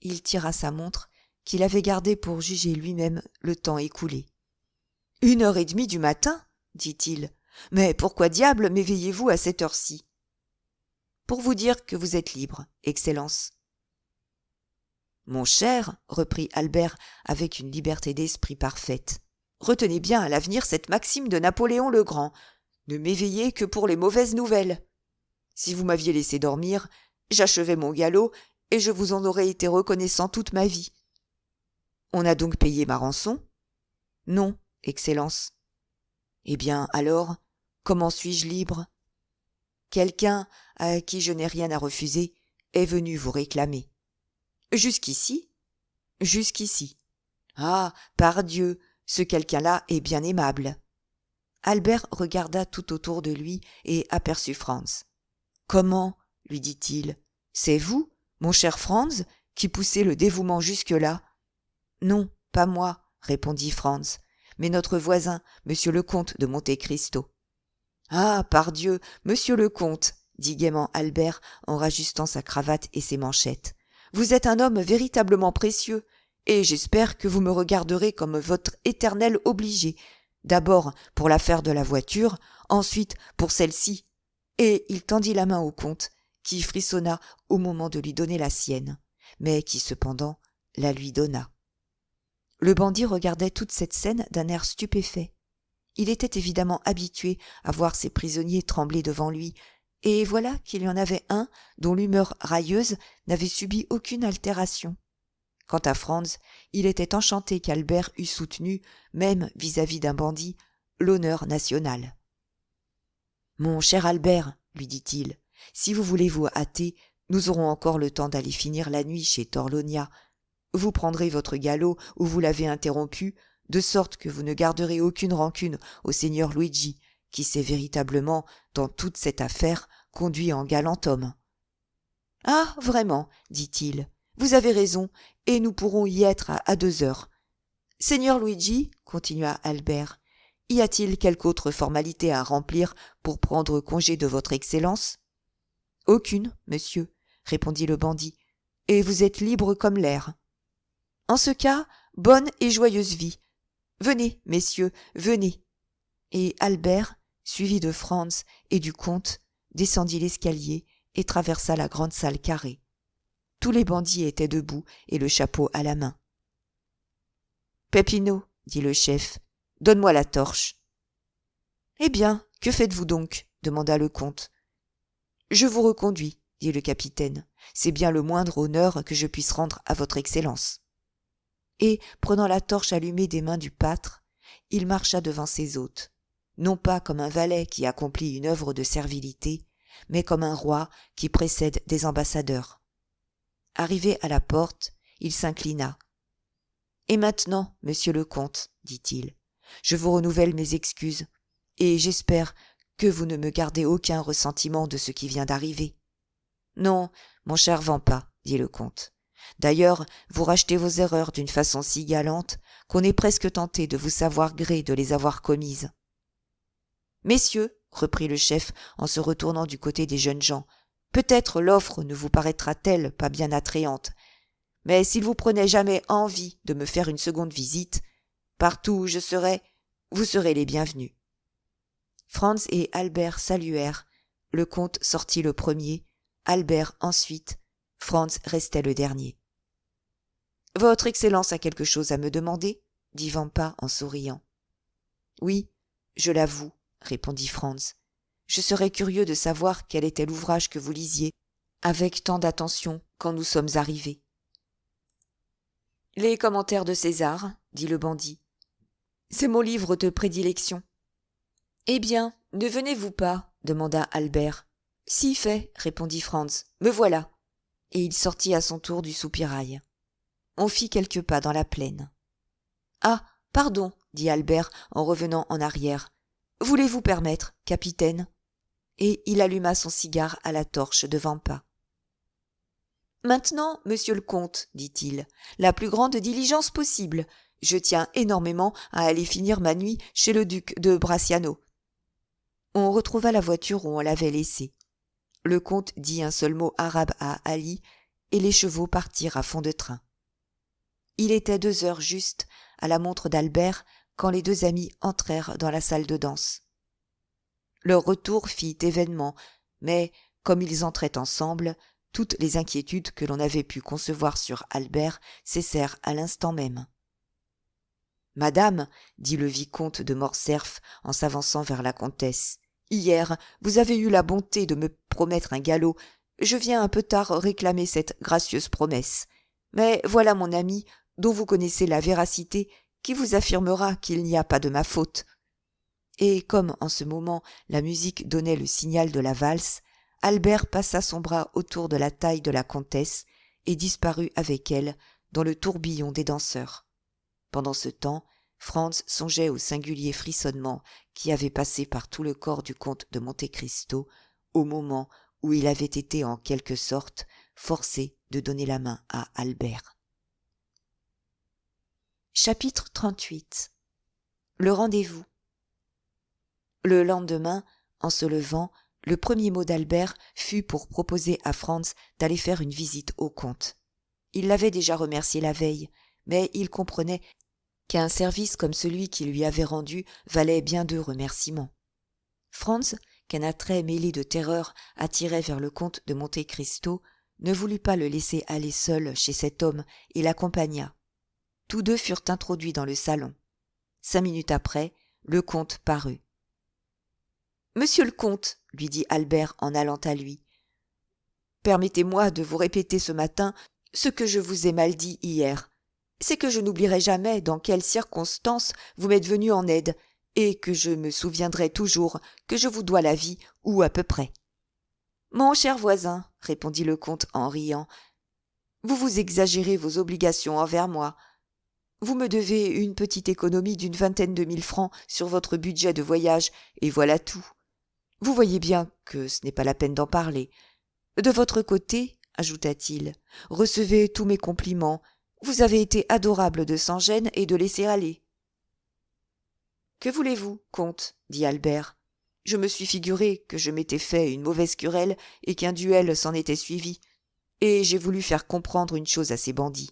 [SPEAKER 1] Il tira sa montre, qu'il avait gardée pour juger lui-même le temps écoulé. 1h30 du matin, dit-il. Mais pourquoi diable m'éveillez-vous à cette heure-ci? Pour vous dire que vous êtes libre, Excellence. Mon cher, reprit Albert avec une liberté d'esprit parfaite, retenez bien à l'avenir cette maxime de Napoléon le Grand. Ne m'éveillez que pour les mauvaises nouvelles. Si vous m'aviez laissé dormir, j'achevais mon galop et je vous en aurais été reconnaissant toute ma vie. On a donc payé ma rançon? Non, Excellence. Eh bien, alors, comment suis-je libre? Quelqu'un à qui je n'ai rien à refuser est venu vous réclamer. Jusqu'ici? Jusqu'ici. Ah, pardieu, ce quelqu'un-là est bien aimable. Albert regarda tout autour de lui et aperçut Franz. Comment? Lui dit-il. C'est vous, mon cher Franz, qui poussez le dévouement jusque-là? Non, pas moi, répondit Franz, mais notre voisin, monsieur le comte de Monte Cristo. Ah, pardieu, monsieur le comte, dit gaiement Albert en rajustant sa cravate et ses manchettes. Vous êtes un homme véritablement précieux, et j'espère que vous me regarderez comme votre éternel obligé, d'abord pour l'affaire de la voiture, ensuite pour celle-ci. Et il tendit la main au comte, qui frissonna au moment de lui donner la sienne, mais qui cependant la lui donna. Le bandit regardait toute cette scène d'un air stupéfait. Il était évidemment habitué à voir ses prisonniers trembler devant lui, et voilà qu'il y en avait un dont l'humeur railleuse n'avait subi aucune altération. Quant à Franz, il était enchanté qu'Albert eût soutenu, même vis-à-vis d'un bandit, l'honneur national. « Mon cher Albert, lui dit-il, si vous voulez vous hâter, nous aurons encore le temps d'aller finir la nuit chez Torlonia. Vous prendrez votre galop où vous l'avez interrompu, de sorte que vous ne garderez aucune rancune au seigneur Luigi, qui s'est véritablement, dans toute cette affaire, conduit en galant homme. »« Ah, vraiment, dit-il, vous avez raison, et nous pourrons y être à 2 heures. Seigneur Luigi, continua Albert, y a-t-il quelque autre formalité à remplir pour prendre congé de votre Excellence? Aucune, monsieur, répondit le bandit, et vous êtes libre comme l'air. En ce cas, bonne et joyeuse vie. Venez, messieurs, venez. Et Albert, suivi de Franz et du comte, descendit l'escalier et traversa la grande salle carrée. Tous les bandits étaient debout et le chapeau à la main. « Peppino, dit le chef, donne-moi la torche. »« Eh bien, que faites-vous donc » demanda le comte. « Je vous reconduis, dit le capitaine. C'est bien le moindre honneur que je puisse rendre à votre Excellence. » Et, prenant la torche allumée des mains du pâtre, il marcha devant ses hôtes, non pas comme un valet qui accomplit une œuvre de servilité, mais comme un roi qui précède des ambassadeurs. Arrivé à la porte, il s'inclina. « Et maintenant, monsieur le comte, dit-il, je vous renouvelle mes excuses, et j'espère que vous ne me gardez aucun ressentiment de ce qui vient d'arriver. »« Non, mon cher Vampa, dit le comte. D'ailleurs, vous rachetez vos erreurs d'une façon si galante qu'on est presque tenté de vous savoir gré de les avoir commises. »« Messieurs, reprit le chef en se retournant du côté des jeunes gens, peut-être l'offre ne vous paraîtra-t-elle pas bien attrayante, mais s'il vous prenait jamais envie de me faire une seconde visite, partout où je serai, vous serez les bienvenus. » Franz et Albert saluèrent, le comte sortit le premier, Albert ensuite, Franz restait le dernier. « Votre Excellence a quelque chose à me demander ?» dit Vampa en souriant. « Oui, je l'avoue, » répondit Franz. « Je serais curieux de savoir quel était l'ouvrage que vous lisiez avec tant d'attention quand nous sommes arrivés. »« Les commentaires de César, » dit le bandit. « C'est mon livre de prédilection. »« Eh bien, ne venez-vous pas ?» demanda Albert. « Si fait, » répondit Franz. « Me voilà. » Et il sortit à son tour du soupirail. On fit quelques pas dans la plaine. « Ah, pardon, » dit Albert en revenant en arrière. « Voulez-vous permettre, capitaine ?» Et il alluma son cigare à la torche de Vampa. « Maintenant, monsieur le comte, dit-il, la plus grande diligence possible. Je tiens énormément à aller finir ma nuit chez le duc de Bracciano. » On retrouva la voiture où on l'avait laissée. Le comte dit un seul mot arabe à Ali, et les chevaux partirent à fond de train. Il était 2 heures juste, à la montre d'Albert, quand les 2 amis entrèrent dans la salle de danse. Leur retour fit événement, mais, comme ils entraient ensemble, toutes les inquiétudes que l'on avait pu concevoir sur Albert cessèrent à l'instant même. « Madame, dit le vicomte de Morcerf en s'avançant vers la comtesse, hier, vous avez eu la bonté de me promettre un galop. Je viens un peu tard réclamer cette gracieuse promesse. Mais voilà mon ami, dont vous connaissez la véracité, qui vous affirmera qu'il n'y a pas de ma faute. » Et comme en ce moment la musique donnait le signal de la valse, Albert passa son bras autour de la taille de la comtesse et disparut avec elle dans le tourbillon des danseurs. Pendant ce temps, Franz songeait au singulier frissonnement qui avait passé par tout le corps du comte de Monte-Cristo au moment où il avait été en quelque sorte forcé de donner la main à Albert. Chapitre 38. Le rendez-vous. Le lendemain, en se levant, le premier mot d'Albert fut pour proposer à Franz d'aller faire une visite au comte. Il l'avait déjà remercié la veille, mais il comprenait qu'un service comme celui qu'il lui avait rendu valait bien 2 remerciements. Franz, qu'un attrait mêlé de terreur attirait vers le comte de Monte-Cristo, ne voulut pas le laisser aller seul chez cet homme et l'accompagna. Tous 2 furent introduits dans le salon. 5 minutes après, le comte parut. « Monsieur le comte, lui dit Albert en allant à lui, permettez-moi de vous répéter ce matin ce que je vous ai mal dit hier. C'est que je n'oublierai jamais dans quelles circonstances vous m'êtes venu en aide, et que je me souviendrai toujours que je vous dois la vie, ou à peu près. »« Mon cher voisin, répondit le comte en riant, vous exagérez vos obligations envers moi. Vous me devez une petite économie d'une 20 000 francs sur votre budget de voyage, et voilà tout. Vous voyez bien que ce n'est pas la peine d'en parler. De votre côté, ajouta-t-il, recevez tous mes compliments. Vous avez été adorable de sans gêne et de laisser aller. »« Que voulez-vous, comte, dit Albert. Je me suis figuré que je m'étais fait une mauvaise querelle et qu'un duel s'en était suivi. Et j'ai voulu faire comprendre une chose à ces bandits.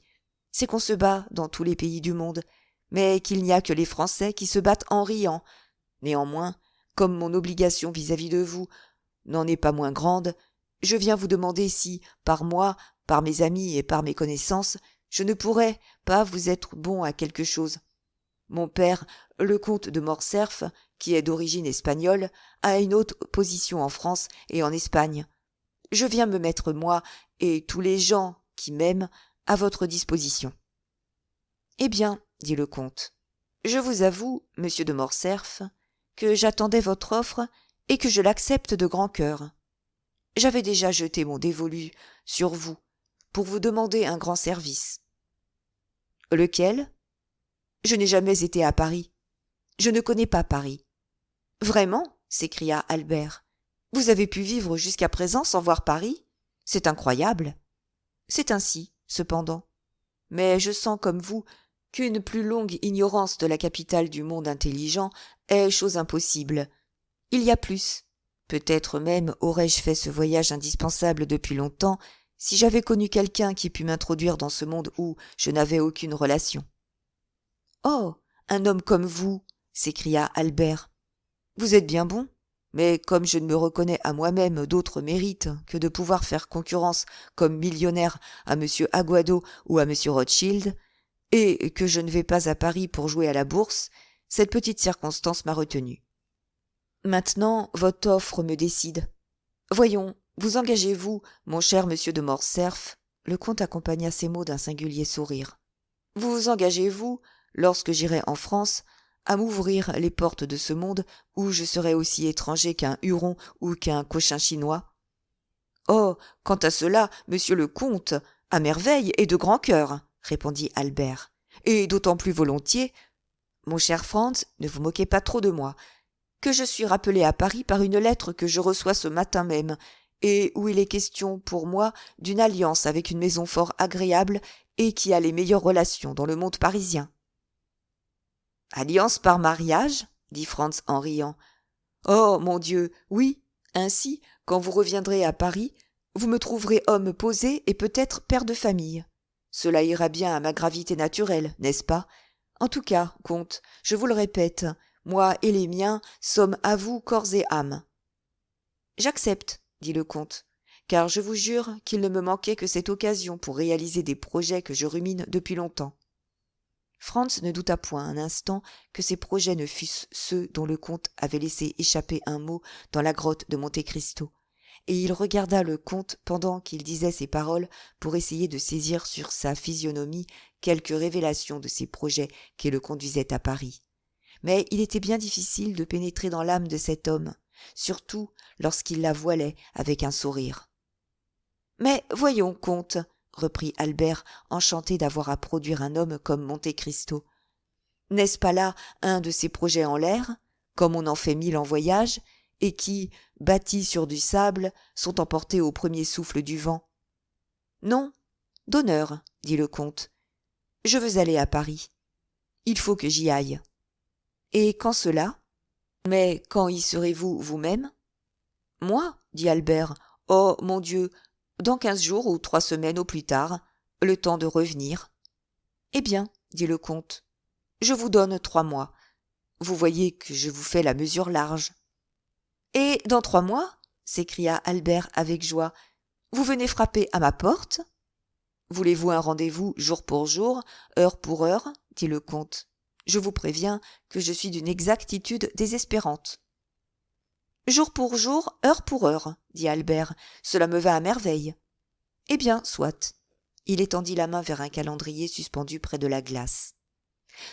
[SPEAKER 1] C'est qu'on se bat dans tous les pays du monde, mais qu'il n'y a que les Français qui se battent en riant. Néanmoins, comme mon obligation vis-à-vis de vous n'en est pas moins grande, je viens vous demander si, par moi, par mes amis et par mes connaissances, je ne pourrais pas vous être bon à quelque chose. Mon père, le comte de Morcerf, qui est d'origine espagnole, a une haute position en France et en Espagne. Je viens me mettre, moi, et tous les gens qui m'aiment, à votre disposition. »« Eh bien, dit le comte, je vous avoue, monsieur de Morcerf, que j'attendais votre offre et que je l'accepte de grand cœur. J'avais déjà jeté mon dévolu sur vous pour vous demander un grand service. »« Lequel ? Je n'ai jamais été à Paris. Je ne connais pas Paris. »« Vraiment ? s'écria Albert. Vous avez pu vivre jusqu'à présent sans voir Paris ? C'est incroyable. » »« C'est ainsi, cependant. Mais je sens comme vous qu'une plus longue ignorance de la capitale du monde intelligent est chose impossible. Il y a plus. Peut-être même aurais-je fait ce voyage indispensable depuis longtemps si j'avais connu quelqu'un qui pût m'introduire dans ce monde où je n'avais aucune relation. »« Oh, un homme comme vous !» s'écria Albert. « Vous êtes bien bon, mais comme je ne me reconnais à moi-même d'autre mérite que de pouvoir faire concurrence comme millionnaire à M. Aguado ou à M. Rothschild, et que je ne vais pas à Paris pour jouer à la bourse, cette petite circonstance m'a retenu. Maintenant, votre offre me décide. Voyons, vous engagez-vous, mon cher monsieur de Morcerf, le comte accompagna ces mots d'un singulier sourire. Vous engagez-vous, lorsque j'irai en France, à m'ouvrir les portes de ce monde où je serai aussi étranger qu'un Huron ou qu'un Cochin chinois? Oh, quant à cela, monsieur le comte, à merveille et de grand cœur, répondit Albert, et d'autant plus volontiers, mon cher Franz, ne vous moquez pas trop de moi, que je suis rappelé à Paris par une lettre que je reçois ce matin même, et où il est question pour moi d'une alliance avec une maison fort agréable et qui a les meilleures relations dans le monde parisien. « Alliance par mariage ?» dit Franz en riant. Oh, mon Dieu, oui. Ainsi, quand vous reviendrez à Paris, vous me trouverez homme posé et peut-être père de famille. Cela ira bien à ma gravité naturelle, n'est-ce pas? En tout cas, comte, je vous le répète, moi et les miens sommes à vous corps et âme. J'accepte, dit le comte, car je vous jure qu'il ne me manquait que cette occasion pour réaliser des projets que je rumine depuis longtemps. Franz ne douta point un instant que ces projets ne fussent ceux dont le comte avait laissé échapper un mot dans la grotte de Monte Cristo, et il regarda le comte pendant qu'il disait ces paroles pour essayer de saisir sur sa physionomie quelque révélation de ces projets qui le conduisaient à Paris. Mais il était bien difficile de pénétrer dans l'âme de cet homme, surtout lorsqu'il la voilait avec un sourire. « Mais voyons, comte, reprit Albert, enchanté d'avoir à produire un homme comme Monte Cristo. N'est-ce pas là un de ces projets en l'air, comme on en fait 1000 en voyage, et qui, bâtis sur du sable, sont emportés au premier souffle du vent? Non, d'honneur, dit le comte. Je veux aller à Paris. Il faut que j'y aille. Et quand cela? Mais quand y serez-vous vous-même? Moi, dit Albert. Oh, mon Dieu, dans 15 jours ou 3 semaines au plus tard, le temps de revenir. Eh bien, dit le comte, je vous donne 3 mois. Vous voyez que je vous fais la mesure large. Et dans 3 mois, s'écria Albert avec joie, vous venez frapper à ma porte? Voulez-vous un rendez-vous jour pour jour, heure pour heure? Dit le comte. Je vous préviens que je suis d'une exactitude désespérante. Jour pour jour, heure pour heure, dit Albert, cela me va à merveille. Eh bien, soit. Il étendit la main vers un calendrier suspendu près de la glace.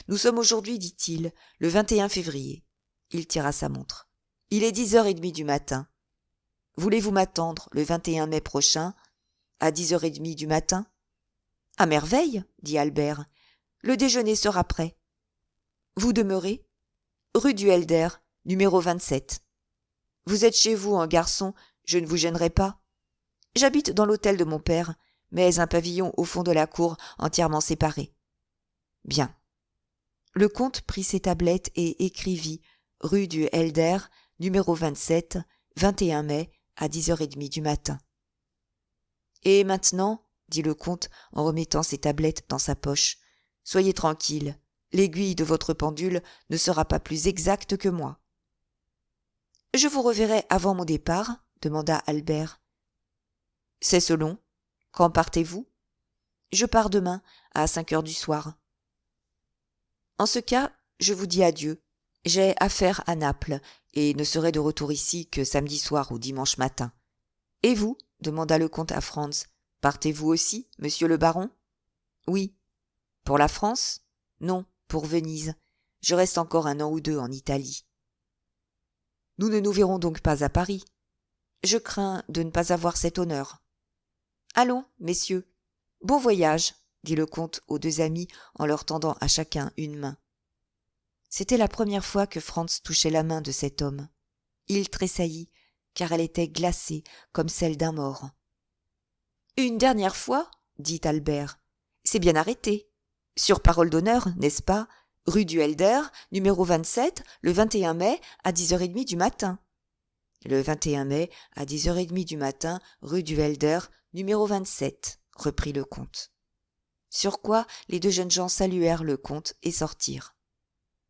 [SPEAKER 1] Nous sommes aujourd'hui, dit-il, le 21 février. Il tira sa montre. Il est 10h30 du matin. Voulez-vous m'attendre le 21 mai prochain, à 10h30 du matin? À merveille, dit Albert. Le déjeuner sera prêt. Vous demeurez rue du Helder, numéro 27. Vous êtes chez vous, un garçon, je ne vous gênerai pas. J'habite dans l'hôtel de mon père, mais un pavillon au fond de la cour entièrement séparé. Bien. Le comte prit ses tablettes et écrivit rue du Helder, numéro 27, 21 mai, à 10h30 du matin. Et maintenant, dit le comte en remettant ses tablettes dans sa poche, soyez tranquille, l'aiguille de votre pendule ne sera pas plus exacte que moi. Je vous reverrai avant mon départ, demanda Albert. C'est selon. Quand partez-vous? Je pars demain, à 5h du soir. En ce cas, je vous dis adieu. J'ai affaire à Naples, et ne serai de retour ici que samedi soir ou dimanche matin. Et vous? Demanda le comte à Franz. Partez-vous aussi, monsieur le baron? Oui. Pour la France? Non, pour Venise. Je reste encore 1 an ou 2 en Italie. Nous ne nous verrons donc pas à Paris. Je crains de ne pas avoir cet honneur. Allons, messieurs. Bon voyage, dit le comte aux 2 amis en leur tendant à chacun une main. C'était la première fois que Franz touchait la main de cet homme. Il tressaillit, car elle était glacée comme celle d'un mort. Une dernière fois, dit Albert. C'est bien arrêté. Sur parole d'honneur, n'est-ce pas? Rue du Helder, numéro 27, le 21 mai, à 10h30 du matin. Le 21 mai, à 10h30 du matin, rue du Helder, numéro 27, reprit le comte. Sur quoi les 2 jeunes gens saluèrent le comte et sortirent.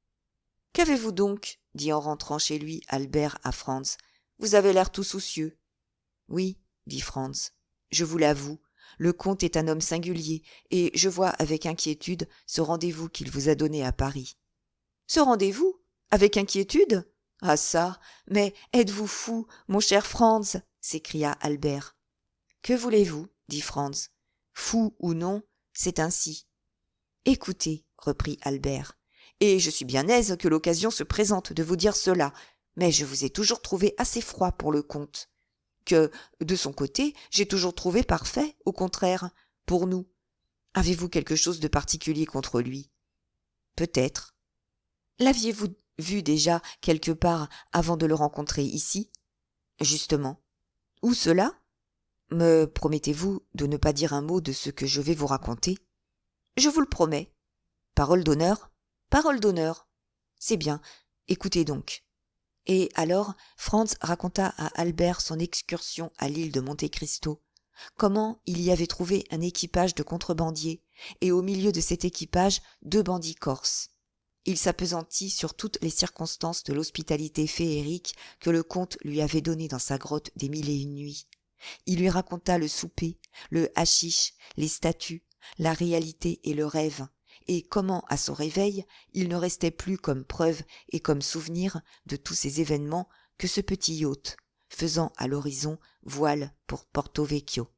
[SPEAKER 1] « Qu'avez-vous donc » dit en rentrant chez lui Albert à Franz. « Vous avez l'air tout soucieux. »« Oui, » dit Franz, « je vous l'avoue, le comte est un homme singulier, et je vois avec inquiétude ce rendez-vous qu'il vous a donné à Paris. »« Ce rendez-vous? Avec inquiétude? Ah ça! Mais êtes-vous fou, mon cher Franz ?» s'écria Albert. « Que voulez-vous » dit Franz. « Fou ou non, c'est ainsi. »« Écoutez, » reprit Albert, « et je suis bien aise que l'occasion se présente de vous dire cela, mais je vous ai toujours trouvé assez froid pour le comte. Que, de son côté, j'ai toujours trouvé parfait, au contraire, pour nous. Avez-vous quelque chose de particulier contre lui? Peut-être. L'aviez-vous vu déjà quelque part avant de le rencontrer ici? Justement. Où cela? Me promettez-vous de ne pas dire un mot de ce que je vais vous raconter? Je vous le promets. Parole d'honneur? Parole d'honneur. C'est bien. Écoutez donc. Et alors, Franz raconta à Albert son excursion à l'île de Monte Cristo, comment il y avait trouvé un équipage de contrebandiers, et au milieu de cet équipage 2 bandits corses. Il s'appesantit sur toutes les circonstances de l'hospitalité féerique que le comte lui avait donnée dans sa grotte des 1001 nuits. Il lui raconta le souper, le haschisch, les statues, la réalité et le rêve, et comment, à son réveil, il ne restait plus comme preuve et comme souvenir de tous ces événements que ce petit yacht, faisant à l'horizon voile pour Porto Vecchio.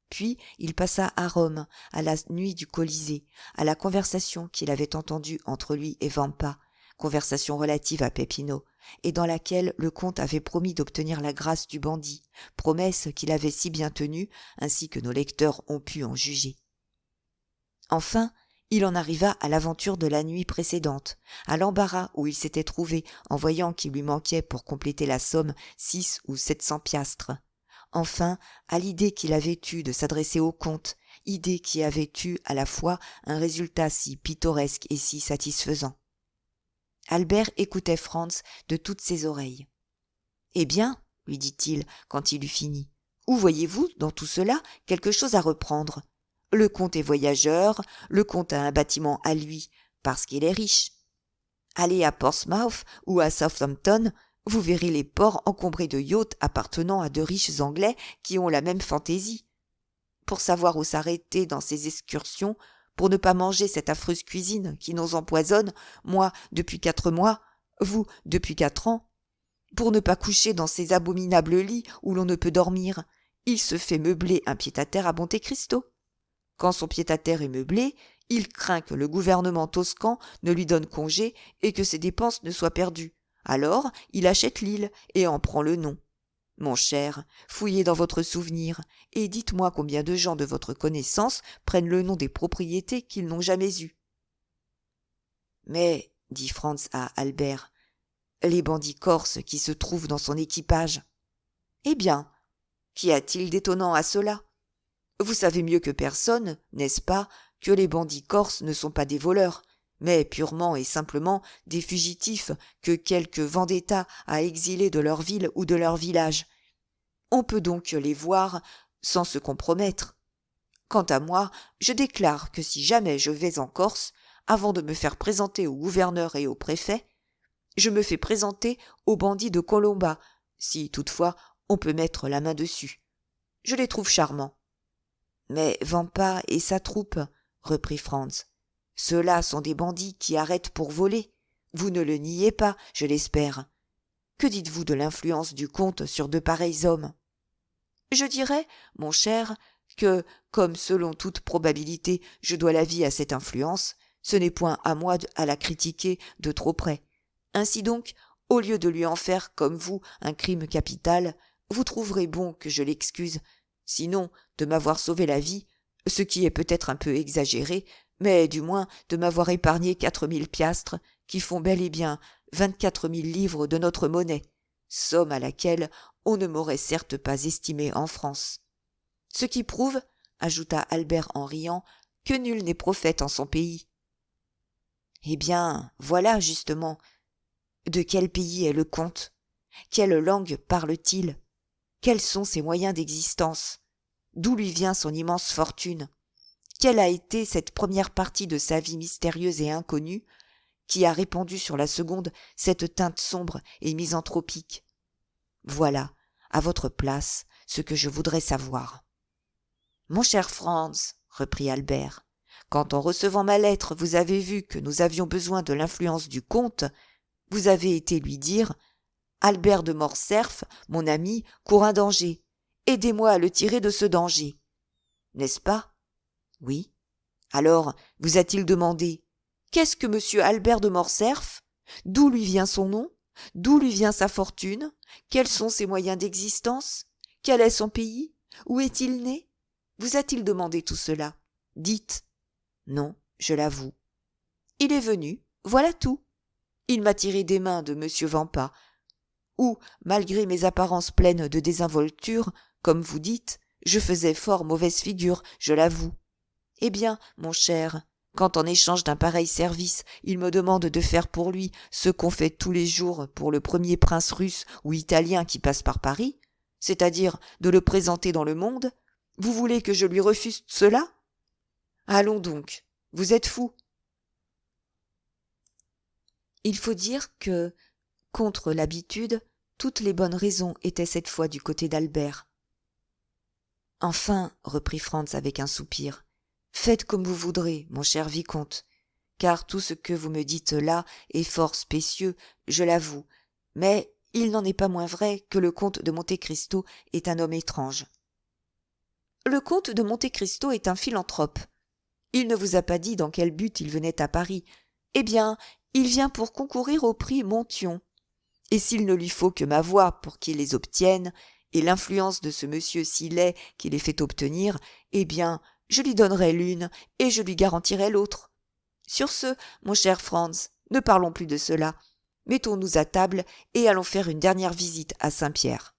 [SPEAKER 1] Puis il passa à Rome, à la nuit du Colisée, à la conversation qu'il avait entendue entre lui et Vampa, conversation relative à Peppino, et dans laquelle le comte avait promis d'obtenir la grâce du bandit, promesse qu'il avait si bien tenue, ainsi que nos lecteurs ont pu en juger. Enfin, il en arriva à l'aventure de la nuit précédente, à l'embarras où il s'était trouvé en voyant qu'il lui manquait pour compléter la somme 600 ou 700 piastres. Enfin, à l'idée qu'il avait eue de s'adresser au comte, idée qui avait eu à la fois un résultat si pittoresque et si satisfaisant. Albert écoutait Franz de toutes ses oreilles. « Eh bien, lui dit-il quand il eut fini, où voyez-vous dans tout cela quelque chose à reprendre ? Le comte est voyageur, le comte a un bâtiment à lui parce qu'il est riche. Allez à Portsmouth ou à Southampton, vous verrez les ports encombrés de yachts appartenant à de riches Anglais qui ont la même fantaisie. Pour savoir où s'arrêter dans ces excursions, pour ne pas manger cette affreuse cuisine qui nous empoisonne, moi depuis 4 mois, vous depuis 4 ans, pour ne pas coucher dans ces abominables lits où l'on ne peut dormir, il se fait meubler un pied-à-terre à Monte Cristo. Quand son pied-à-terre est meublé, il craint que le gouvernement toscan ne lui donne congé et que ses dépenses ne soient perdues. Alors, il achète l'île et en prend le nom. Mon cher, fouillez dans votre souvenir et dites-moi combien de gens de votre connaissance prennent le nom des propriétés qu'ils n'ont jamais eues. Mais, dit Franz à Albert, les bandits corses qui se trouvent dans son équipage. Eh bien, qu'y a-t-il d'étonnant à cela ? Vous savez mieux que personne, n'est-ce pas, que les bandits corses ne sont pas des voleurs, mais purement et simplement des fugitifs que quelque vendetta a exilés de leur ville ou de leur village. On peut donc les voir sans se compromettre. Quant à moi, je déclare que si jamais je vais en Corse, avant de me faire présenter au gouverneur et au préfet, je me fais présenter aux bandits de Colomba, si toutefois on peut mettre la main dessus. Je les trouve charmants. Mais Vampa et sa troupe, reprit Franz, ceux-là sont des bandits qui arrêtent pour voler. Vous ne le niez pas, je l'espère. Que dites-vous de l'influence du comte sur de pareils hommes ? Je dirais, mon cher, que, comme selon toute probabilité je dois la vie à cette influence, ce n'est point à moi à la critiquer de trop près. Ainsi donc, au lieu de lui en faire, comme vous, un crime capital, vous trouverez bon que je l'excuse, sinon de m'avoir sauvé la vie, ce qui est peut-être un peu exagéré, mais du moins de m'avoir épargné 4000 piastres, qui font bel et bien 24 000 livres de notre monnaie, somme à laquelle on ne m'aurait certes pas estimé en France. Ce qui prouve, ajouta Albert en riant, que nul n'est prophète en son pays. Eh bien, voilà justement. De quel pays est le comte ? Quelle langue parle-t-il ? Quels sont ses moyens d'existence ? D'où lui vient son immense fortune ? Quelle a été cette première partie de sa vie mystérieuse et inconnue qui a répandu sur la seconde cette teinte sombre et misanthropique ? Voilà, à votre place, ce que je voudrais savoir. Mon cher Franz, reprit Albert, quand en recevant ma lettre vous avez vu que nous avions besoin de l'influence du comte, vous avez été lui dire « Albert de Morcerf, mon ami, court un danger. Aidez-moi à le tirer de ce danger. » N'est-ce pas ? Oui. Alors, vous a-t-il demandé « Qu'est-ce que monsieur Albert de Morcerf ? D'où lui vient son nom ? D'où lui vient sa fortune ? Quels sont ses moyens d'existence ? Quel est son pays ? Où est-il né ? Vous a-t-il demandé tout cela ? Dites. Non, je l'avoue. Il est venu, voilà tout. Il m'a tiré des mains de monsieur Vampa, où, malgré mes apparences pleines de désinvolture, comme vous dites, je faisais fort mauvaise figure, je l'avoue. Eh bien, mon cher, Quand en échange d'un pareil service, il me demande de faire pour lui ce qu'on fait tous les jours pour le premier prince russe ou italien qui passe par Paris, c'est-à-dire de le présenter dans le monde, vous voulez que je lui refuse cela? Allons donc, vous êtes fou. Il faut dire que, contre l'habitude, toutes les bonnes raisons étaient cette fois du côté d'Albert. « Enfin, reprit Franz avec un soupir, faites comme vous voudrez, mon cher vicomte, car tout ce que vous me dites là est fort spécieux, je l'avoue, mais il n'en est pas moins vrai que le comte de Monte Cristo est un homme étrange. » Le comte de Monte Cristo est un philanthrope. Il ne vous a pas dit dans quel but il venait à Paris. Eh bien, il vient pour concourir au prix Monthyon. Et s'il ne lui faut que ma voix pour qu'il les obtienne, et l'influence de ce monsieur si laid qui les fait obtenir, eh bien, je lui donnerai l'une et je lui garantirai l'autre. Sur ce, mon cher Franz, ne parlons plus de cela. Mettons-nous à table et allons faire une dernière visite à Saint-Pierre.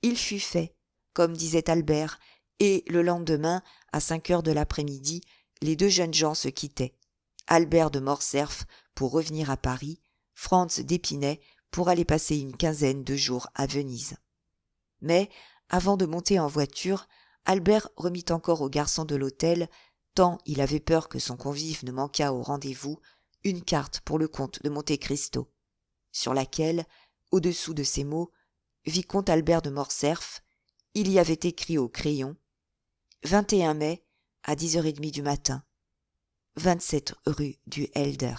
[SPEAKER 1] Il fut fait, comme disait Albert, et le lendemain, à 5 heures de l'après-midi, les deux jeunes gens se quittaient. Albert de Morcerf pour revenir à Paris, Franz d'Épinay pour aller passer une quinzaine de jours à Venise. Mais, avant de monter en voiture, Albert remit encore au garçon de l'hôtel, tant il avait peur que son convive ne manquât au rendez-vous, une carte pour le comte de Monte Cristo, sur laquelle, au-dessous de ces mots, Vicomte Albert de Morcerf, il y avait écrit au crayon 21 mai à 10h30 du matin, 27 rue du Helder.